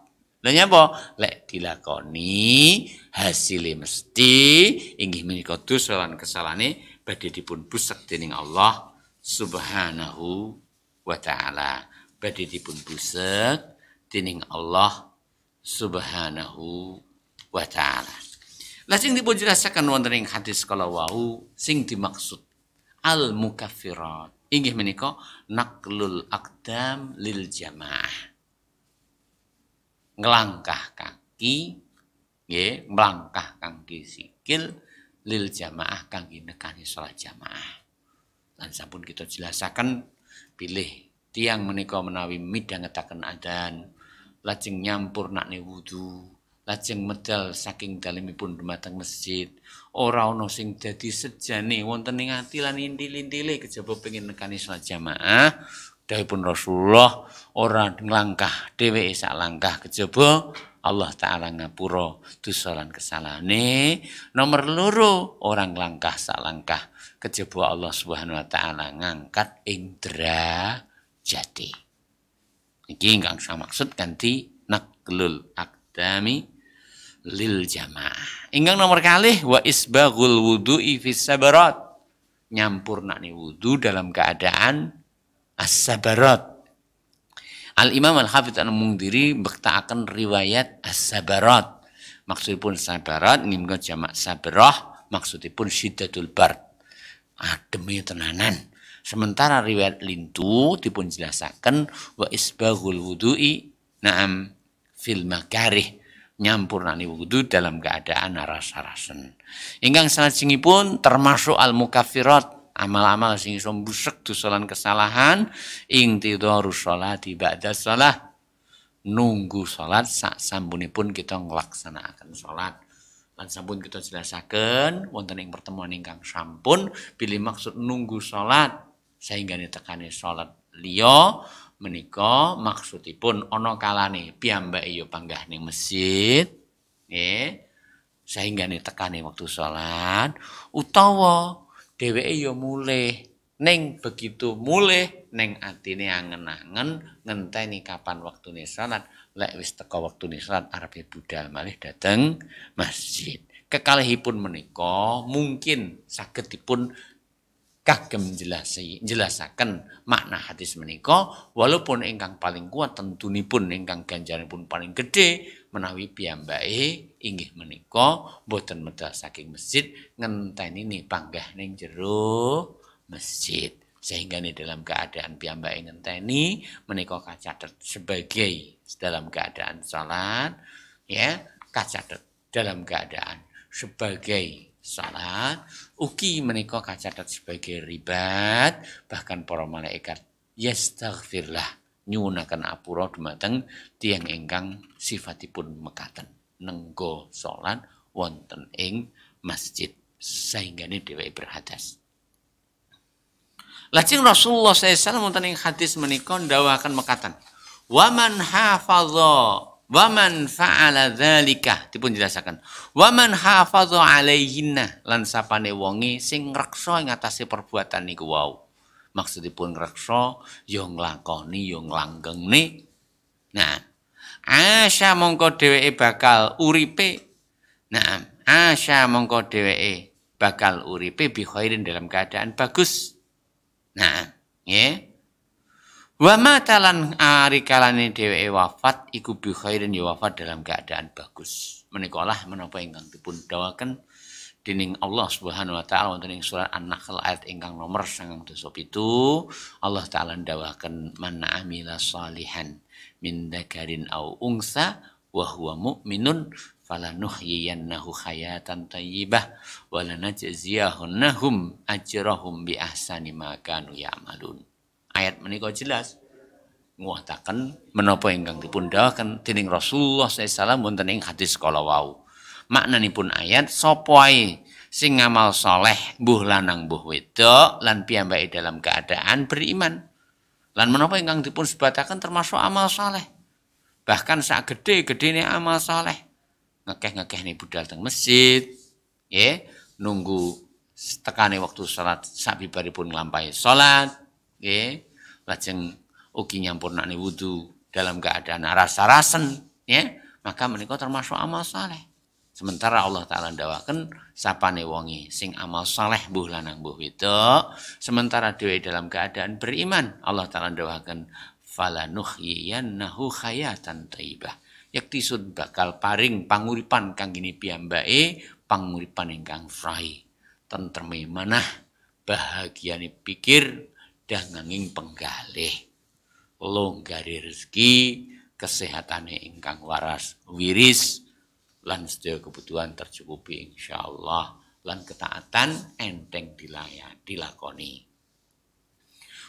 Lah nyapa? Lek dilakoni hasile mesti inggih menika dosa lan kesalahane badhe dipun busek dening Allah Subhanahu wa taala. Badhe dipun busek dening Allah Subhanahu wa taala. Lajeng dipun jelasaken wonten ing hadis kala wau sing dimaksud al mukaffirat inggih menika naqlul aqdam lil jamaah. Nglangkah kaki nggih, mlangkah kangge sikil lil jamaah kangge nekani salat jamaah. Lan sampun kita jelasaken pilih tiang menika menawi midhangetaken adzan lajeng nyampurnakne wudu, lajeng medal saking dalemipun dumateng masjid, ora ana sing dadi sejane wonten ing ati lan intil-intile kejaba pengin nekani salat jamaah. Dawuhipun Rasulullah ora nglangkah dheweke sak langkah kejaba Allah Ta'ala ngapura dosa lan kesalahane. Nomor loro orang langkah sak langkah kejaba Allah Subhanahu wa taala ngangkat ing derajate. Iki ingkang samaksud kanthi naqlul aqdami lil jamaah. Ingkang nomor kalih wa isbaghul wudu'i fis sabarat. Nyampurnane wudu dalam keadaan as-sabarat. Al-Imam Al-Hafidz An-Mundhiri bektaaken riwayat as-sabarat. Maksudipun sabarat nggih jamak sabrah, maksudipun syiddatul bard. Ademe tenanan. Sementara riwayat lintu dipun jelasaken wa isbaghul wudu'i na'am fil makarih. nyampurnani wudu dalam keadaan rasa-rasen. Ingkang salajengipun termasuk al-mukaffirat, amal-amal sing iso mbusek dosa lan kesalahan, intidharus sholati ba'da shalah, nunggu salat sak sampunipun kita nglaksanakaken salat. Lan sampun kita jelasaken wonten ing pertemuan ingkang sampun bilih maksud nunggu salat sehingga tekane salat liya menika maksudipun ana kalane piyambake ya panggah ning masjid nggih sehingga tekane wektu salat utawa dheweke ya mulih ning begitu mulih ning atine angen-angen ngenteni kapan wektune salat lek wis teka wektune salat arep budal malih dhateng masjid. Kekalihipun menika mungkin saged dipun kagem jelasaken makna hadis menika walaupun ingkang paling kuat tentunipun ingkang ganjaranipun paling gedhe menawi piyambake inggih menika boten medal saking masjid ngenteni panggah ning jero masjid sehingga dalam keadaan piyambake ngenteni menika kacatet sebagai dalam keadaan salat ya kacatet dalam keadaan sebagai salat ugi menika kacatet sebagai ribat bahkan para malaikat yastaghfirlah nyuwunaken apura dumateng tiyang ingkang sifatipun mekaten nenggo salat wonten ing masjid sehingga dheweke berhadas. Lajeng Rasulullah SAW wonten ing hadis menika ndhawuhaken mekaten waman hafadha waman fa'ala dzalika dipun jelasaken waman hafadha alaihinna lan sapane wonge sing ngreksa ing atase perbuatan niku wau maksudipun ngreksa ya nglakoni ya nglanggenge nah asya mongko dheweke bakal uripe nah asya mongko dheweke bakal uripe bi khairin dalam keadaan bagus nah nggih wa matalan ari kalane dheweke wafat iku bi khairin ya wafat dalam keadaan bagus. Menika lah menapa ingkang dipun dawuhaken dening Allah Subhanahu wa taala wonten ing surat An-Nahl ayat ingkang nomor 97 Allah taala ndawuhaken man amila shalihan min dzakarin aw unsa wa huwa mu'minun falanuhyiyannahu hayatan thayyibah wa lanajziyahum ajrahum bi ahsani ma kanu ya'malun. Ayat menika jelas nguwataken menapa ingkang dipun dawuhaken dening Rasulullah SAW wonten ing hadis kala wau. Maknanipun ayat sapa ae sing ngamal saleh mbuh lanang mbuh wedok lan piyambake dalam keadaan beriman. Lan menapa ingkang dipun sebataken termasuk amal saleh. Bahkan sak gedhe-gedhene amal saleh. Ngekeh-ngekehne budal teng masjid, nggih, nunggu tekane wektu salat sabibaripun nglampahi salat. Nggih, lajeng ugi nyampurnani wudu dalam keadaan rasa-rasen, ya, maka menika termasuk amal saleh. Sementara Allah taala ndawaken sapane wonge sing amal saleh mbuh lanang mbuh wedok, sementara dhewe dalam keadaan beriman, Allah taala ndawaken falanuhyiyannahu hayatan thayyibah. Yaktisun bakal paring panguripan kanggene piyambake, panguripan ingkang frai, tentreme manah, bahagiane pikir danging penggalih longgare rezeki kesehatane ingkang waras wiris lan sedaya kebutuhan tercukupi insyaallah lan ketaatan enteng dilakoni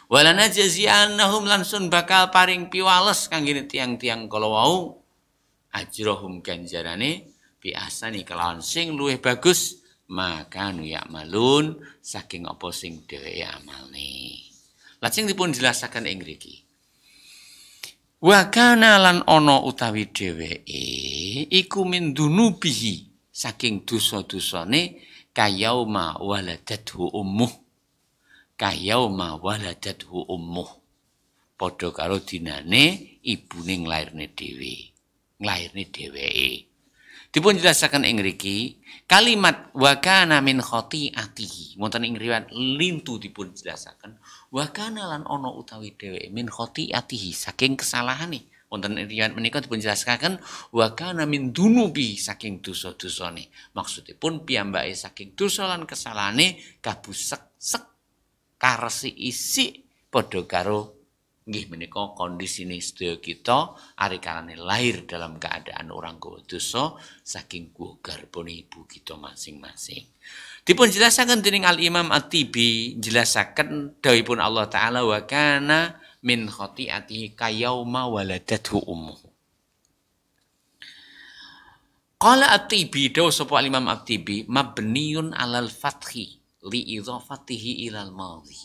walana jaziannahum lansun bakal paring piwales kanggene tiang-tiang kala wau ajrohum ganjarane bi ahsani kelawan sing luwih bagus maka nu ya'malun saking apa sing dheweke amalne. Lajeng dipun jelasaken ing mriki. Wa kana lan ana utawi dheweke iku min dunubihi saking dosa-dosane kayauma waladathu ummuh. Kayauma waladathu ummuh. Padha karo dinane ibune nglairne dhewe. Nglairne dheweke. Dipun jelasaken ing mriki kalimat wa kana min khati'atihi wonten ing riwayat lintu dipun jelasaken wa kana lan ana utawi dheweke min khati'atihi saking kesalahane wonten ing riwayat menika dipun jelasaken wa kana min dunubi saking dosa-dosane maksudipun piyambake saking dosa lan kesalahane kabusek-sek karesi isi padha karo Nggih menika kondisine sedaya kita ari kalane lahir dalam keadaan orang gawa dosa saking guwa garbane ibu kita masing-masing. Dipun jelasaken dening Al Imam At-Tibi jelasaken dawuhipun Allah taala wa kana min khati'atihi kayauma waladathu ummuhu. Qala At-Tibi dawuh sapa Imam At-Tibi mabniun alal fathi li idhafatihi ilal madhi.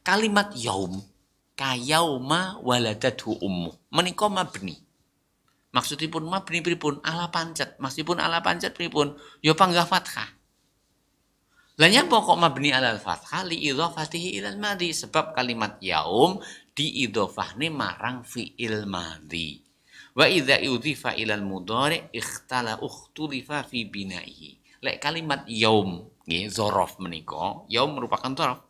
Kalimat yaum kayauma waladathu ummu menika mabni. Maksudipun mabni pripun? Ala pancet. Maksudipun ala pancet pripun? Ya panggah fathah. Lah nyapa kok mabni alal fathah li idhafatihi ilal madhi sebab kalimat yaum diidhafahne marang fi'il madhi. Wa idza udhifa ilal mudhari ukhtulifa fi binaihi. Lek kalimat yaum nggih dzaraf menika, yaum merupakan dzaraf.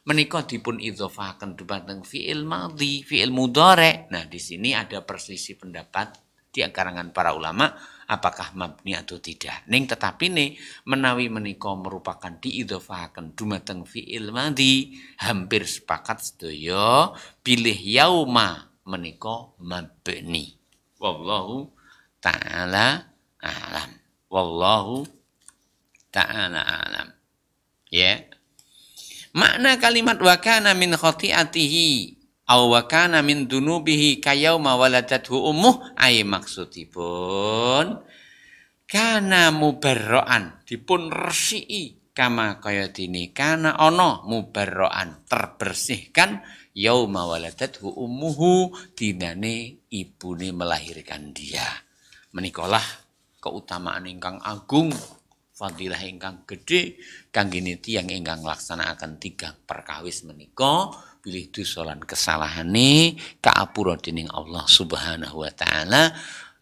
Menika dipun idhofahaken dumateng fi'il madhi, fi'il mudhari. Nah, di sini ada perselisih pendapat di kalangan para ulama apakah mabni atau tidak. Ning tetapi nih menawi menika merupakan diidhofahaken dumateng fi'il madhi, hampir sepakat sedaya pilih yauma menika mabni. Wallahu ta'ala a'lam. Wallahu ta'ala a'lam. Ya. Makna kalimat wa kana min khati'atihi aw wa kana min dunubihi kayauma waladathu ummuh ay maksudipun kana mubarra'an dipun resiki kama kaya dene kana ana mubarra'an terbersihkan yauma waladathu ummuhu dinane ibune melahirkan dia. Menikalah keutamaan ingkang agung, fadilah ingkang gedhe kanggene tiyang ingkang nglaksanaken 3 perkawis menika bilih dosa lan kesalahane kaapura dening Allah Subhanahu wa taala.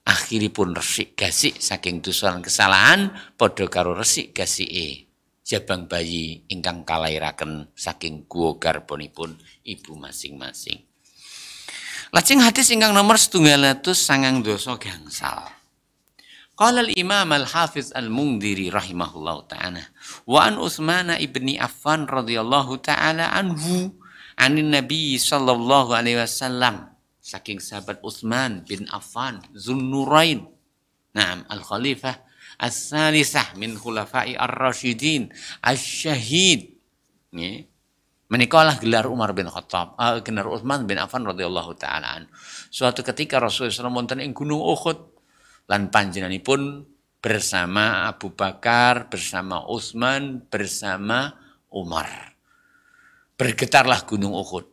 Akhiripun resik gasik saking dosa lan kesalahan padha karo resik gasike jabang bayi ingkang kalairaken saking guwa garbanipun ibu masing-masing. Lajeng hadis ingkang nomor 792 gangsal. Qala al-Imam al-Hafiz al-Mundhiri rahimahullahu ta'ala wa an Utsman ibni Affan radhiyallahu ta'ala anhu anin Nabi sallallahu alaihi wasallam saking sahabat Utsman bin Affan Zunnurain. Naam al-Khalifah as-salisah min khulafai ar-rasyidin asy-syahid. Nggih. Menika lah gelar Umar bin Khattab, gelar Utsman bin Affan radhiyallahu taala an. Suatu ketika Rasulullah SAW wonten ing Gunung Uhud lan panjenenganipun bersama Abu Bakar, bersama Utsman, bersama Umar. Bergetarlah Gunung Uhud.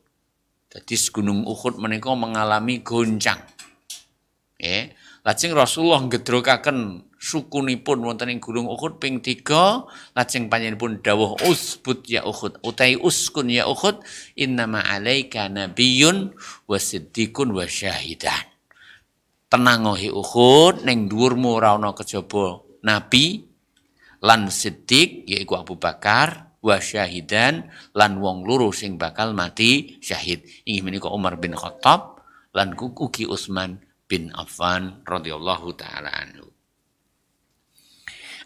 Jadi Gunung Uhud menika mengalami goncang. Lajeng Rasulullah ngedrokaken sukunipun wonten ing Gunung Uhud ping 3, lajeng panjenenganipun dawuh usbut ya Uhud utai uskun ya Uhud innama alaika nabiyyun wa siddiqun wa syahidan. Tenang ohi Uhud ning dhuwurmu ora ana kejaba nabi lan siddiq yaiku Abu Bakar wa syahidan lan wong loro sing bakal mati syahid. Inggih menika Umar bin Khattab lan ugi Utsman bin Affan radhiyallahu taala anhu.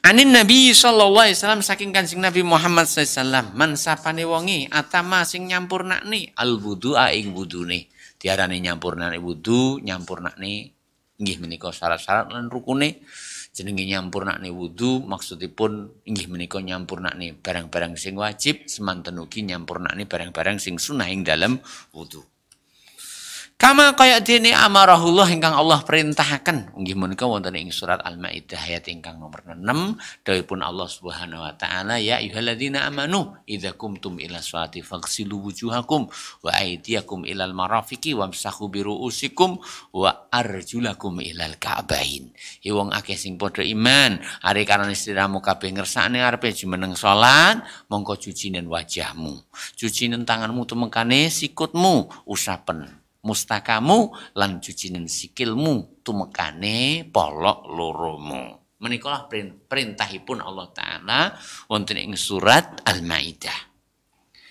Anin Nabi sallallahu alaihi wasallam saking Kanjeng Nabi Muhammad sallallahu alaihi wasallam man sapane wonge atama sing nyampurnakne al wudu'a ing wudune. Diarani nyampurnakne wudu, nyampurnakne inggih menika syarat-syarat lan rukune. Jenenge nyampurnakne wudu maksudipun inggih menika nyampurnakne barang-barang sing wajib semanten ugi nyampurnakne barang-barang sing sunah ing dalam wudu. Kama kaya dene amarahullah ingkang Allah perintahaken. Inggih menika wonten ing surat Al-Maidah ayat ingkang nomor 6 dawuhipun Allah Subhanahu wa taala ya ayyuhalladzina amanu idza qumtum ila sholati faghsilu wujuhakum wa aydiyakum ilal marafiqi wamsahu bi ru'usikum wa arjulakum ilal ka'bain. Wong akeh sing padha iman are karena istiramu kabeh ngersakne arepe jumeneng salat mongko cucinen wajahmu, cucinen tanganmu tumekane sikutmu, usapen mustakamu lan cucinen sikilmu tumekane polok loromu. Menikalah perintahipun Allah taala wonten ing surat Al-Maidah.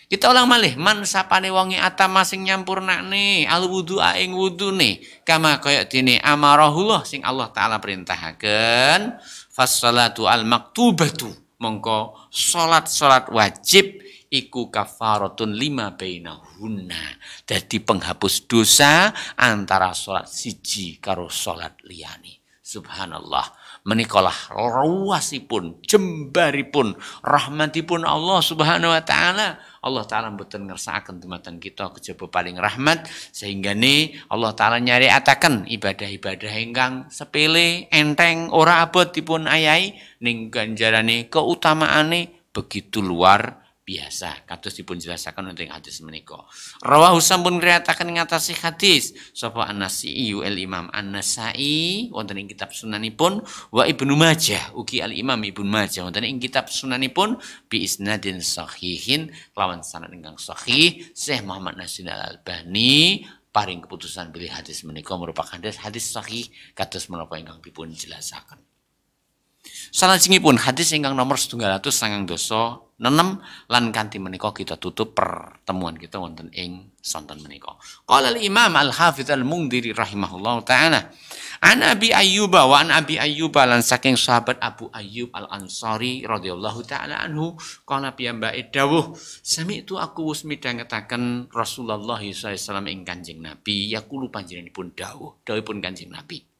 Kita ulang malih man sapane wonge atama sing nyampurnakne al wudu'a ing wudune kama kaya dene amarahullah sing Allah taala perintahaken fas salatu al maktubatu mongko salat wajib iku kafaratun lima bainahunna. Dadi penghapus dosa antara salat siji karo salat liyane. Subhanallah. Menikalah ruasipun, jembaripun, rahmatipun Allah Subhanahu wa taala. Allah taala mboten ngersakaken dumateng kita kejaba paling rahmat, sehingga Allah taala nyariataken ibadah-ibadah ingkang sepele, enteng, ora abot dipun ayahi ning ganjarane keutamaane begitu luar biasa. Kados dipun jelasaken wonten hadis menika. Rawahu sampun ngriwayataken ngatasi hadis sapa An-Nasa'i Imam An-Nasa'i wonten ing kitab sunanipun wa Ibnu Majah ugi Al-Imam Ibnu Majah wonten ing kitab sunanipun bi isnadin sahihin lawan sanad ingkang sahih. Syekh Muhammad Nasir Al-Albani paring keputusan bilih hadis menika merupakan hadis sahih kados menapa ingkang dipun jelasaken. Salajengipun hadis ingkang nomor 796 lan kanthi menika kita tutup pertemuan kita wonten ing sonten menika. Qala al-Imam Al-Hafidz Al-Mundhiri rahimahullahu taala an Abi Ayyub wa an Abi Ayyub lan saking sahabat Abu Ayyub Al-Ansari radhiyallahu taala anhu kana piyambake dawuh sami itu aku wis midhangetaken Rasulullah sallallahu alaihi wasallam ing Kanjeng Nabi yaqulu panjenenganipun dawuhipun Kanjeng Nabi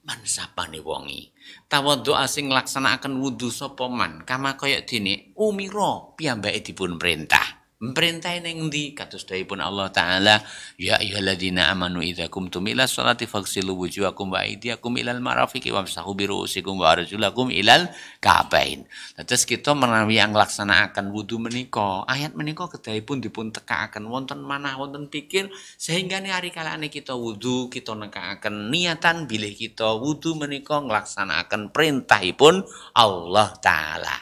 man sapane wongi tawadhu sing nglaksanakaken wudu sapa man kama kaya dene umira piyambake dipun perintah Perintah ning ndi kados dawuhipun Allah taala ya ayyuhalladzina amanu idza qumtum ila sholati faghsilu wujuhakum wa aydiyakum ilal marafiqi wamsahu bi ru'usikum wa arjulakum ilal ka'bain. Terus kita menawi nglaksanakaken wudu menika ayat menika kedahipun dipun tekakaken wonten manah wonten pikir sehingga hari kalane kita wudu kita nekakaken niatan bilih kita wudu menika nglaksanakaken perintahipun Allah taala.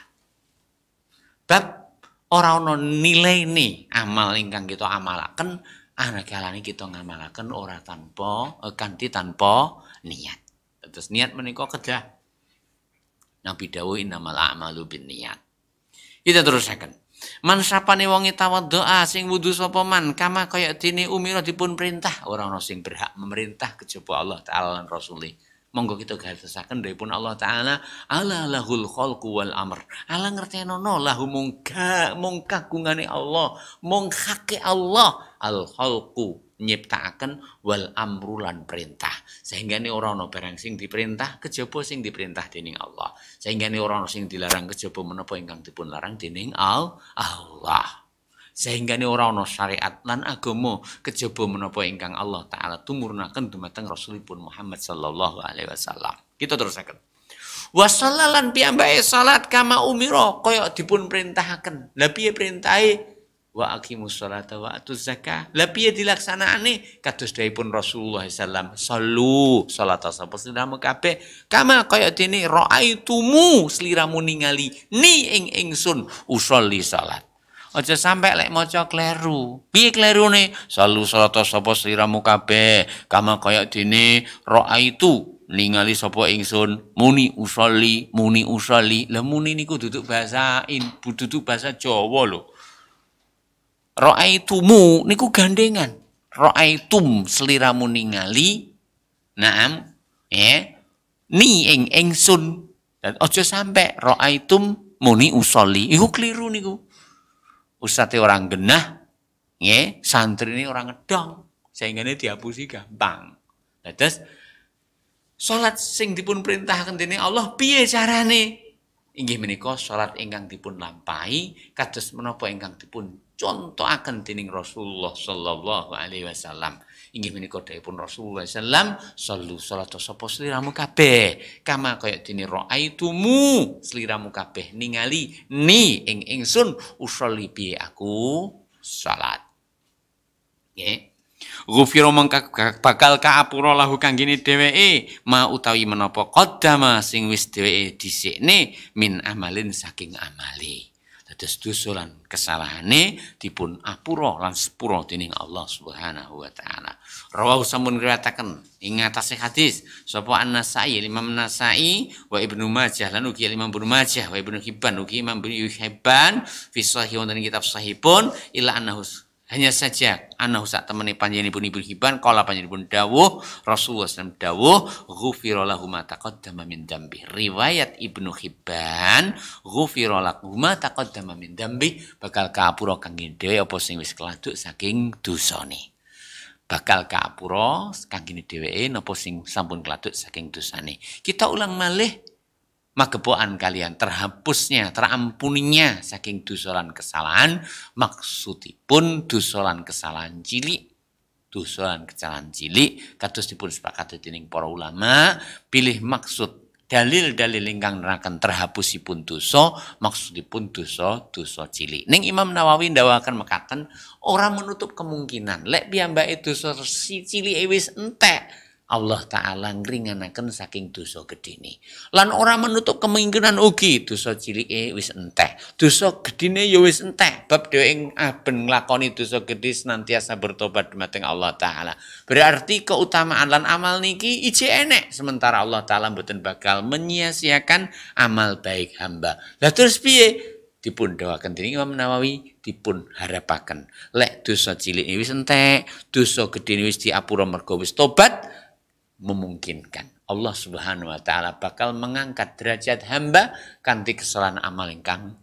Bab ora ana nilaine amal ingkang kita amalaken anakalane kita ngamalaken ora tanpa kanthi tanpa niat. Terus niat menika kedah. Nabi dawuh innamal a'malu binniyat. Kita terusaken. Man sapane wonge tawaddoa sing wudu sapa man kama kaya dene umira dipun perintah ora ana sing berhak memerintah kejaba Allah taala lan rasuli. Monggo kita gatesaken dawuhipun Allah taala ala lahul khalqu wal amr. Ala ngertenono lahu mung kagungane Allah, mung hake Allah al khalqu nyiptakaken wal amru lan perintah. Sehingga ini ora ana barang sing diperintah kejaba sing diperintah dening Allah. Sehingga ini ora ana sing dilarang kejaba menapa ingkang dipun larang dening Allah. Sehingga ini ora ana syariat lan agama kejaba menapa ingkang Allah taala tumurnaken dumateng Rasulipun Muhammad sallallahu alaihi wasallam. Kita terusaken. Wa shallalan piyambake salat kama umira kaya dipun perintahaken. Lah piye perintahe? Wa aqimus sholata wa atuz zakah. Lah piye dilaksanakane? Kados dawuhipun Rasulullah sallallahu alaihi wasallam, sallu salata sapa sliramu kabeh kama kaya dene raaitumu sliramu ningali ni ing ingsun usolli salat. Aja sampai lek maca kleru. Piye klerune? Sallu salata sapa sliramu kabeh kama kaya dene raaitu ningali sapa ingsun muni usolli. Lah muni niku duduk bahasa duduk bahasa Jawa lho. Raaitumu niku gandengan. Raaitum sliramu ningali. Naam, ni ing ingsun. Dan aja sampai raaitum muni usolli. Iku kliru niku. Ustadz orang genah, santri ini orang ngedong, sehingga ini dihapusi gampang. Terus salat sing dipun perintahkan dening Allah piye carane? Inggih menika salat ingkang dipun lampahi kados menapa ingkang dipun contohaken dening Rasulullah sallallahu alaihi wasallam. Inggih menika dawuhipun Rasulullah sallam, sallu salata sapa sliramu kabeh kama kaya dene raaitumu sliramu kabeh ningali ni ing ingsun usolli bi aku salat. Nggih. Ghufira mangka bakal kaapura lahu kanggene dheweke ma utawi menapa qaddama sing wis dheweke dhisikne min amalin saking amali. Dados dosa lan kesalahane dipun apura lan sepura dening Allah Subhanahu wa taala. Rawahu sampun riwayataken ing atase hadis sapa An-Nasa'i Imam An-Nasa'i wa Ibnu Majah lan ugi Imam Ibnu Majah wa Ibnu Hibban ugi Imam Ibnu Hibban fi sahih wonten kitab sahihipun ila annahu Hanya saja ana sak temene panjenenganipun Ibnu Hibban kala panjenenganipun dawuh Rasulullah SAW dawuh ghufira lahu ma taqaddama min dambi. Riwayat Ibnu Hibban ghufira lahu ma taqaddama min dambi bakal kaapura kangge dhewe apa sing wis keladuk saking dosane. Bakal kaapura kangge dheweke napa sing sampun keladuk saking dosane. Kita ulang malih magepokan kalian terhapusnya, terampuninya saking dosa lan kesalahan, maksudipun dosa lan kesalahan cilik. Dosa lan kesalahan cilik kados dipun sepakati dening para ulama, pilih maksud dalil-dalil ingkang neraken terhapusipun dosa, maksudipun dosa cilik. Ning Imam Nawawi ndawaken mekaten ora menutup kemungkinan lek piyambake dosa cilike wis entek Allah Ta'ala ngringanaken saking dosa gedene. Lan ora menutup kemungkinan ugi dosa cilike wis entek. Dosa gedene ya wis entek. Bab dheweke aben nglakoni dosa gedhe senantiasa bertobat dumateng Allah Ta'ala. Berarti keutamaan lan amal niki ije enek. Sementara Allah Ta'ala mboten bakal menyia-siakan amal baik hamba. Lah terus piye? Dipun dawaken dening Imam Nawawi dipun harapaken. Lek dosa cilik wis entek, dosa gedhe wis diapura mergo wis tobat, memungkinkan Allah Subhanahu wa taala bakal mengangkat derajat hamba kanthi kesalahan amal ingkang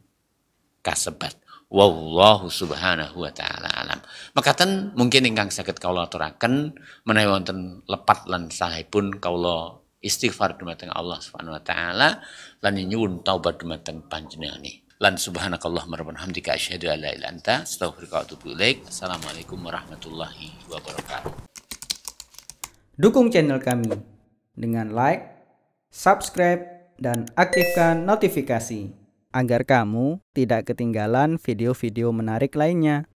kasebat. Wallahu subhanahu wa ta'ala alam. Makaten mungkin ingkang saged kawula aturaken menawi wonten lepat lan salahipun kawula istighfar dumateng Allah Subhanahu wa taala lan nyuwun taubat dumateng panjenengane. Lan subhanakallahumma rabbana hamdika asyhadu an la ilaha illa anta astaghfiruka wa atubu ilaik. Assalamualaikum warahmatullahi wabarakatuh. Dukung channel kami dengan like, subscribe, dan aktifkan notifikasi agar kamu tidak ketinggalan video-video menarik lainnya.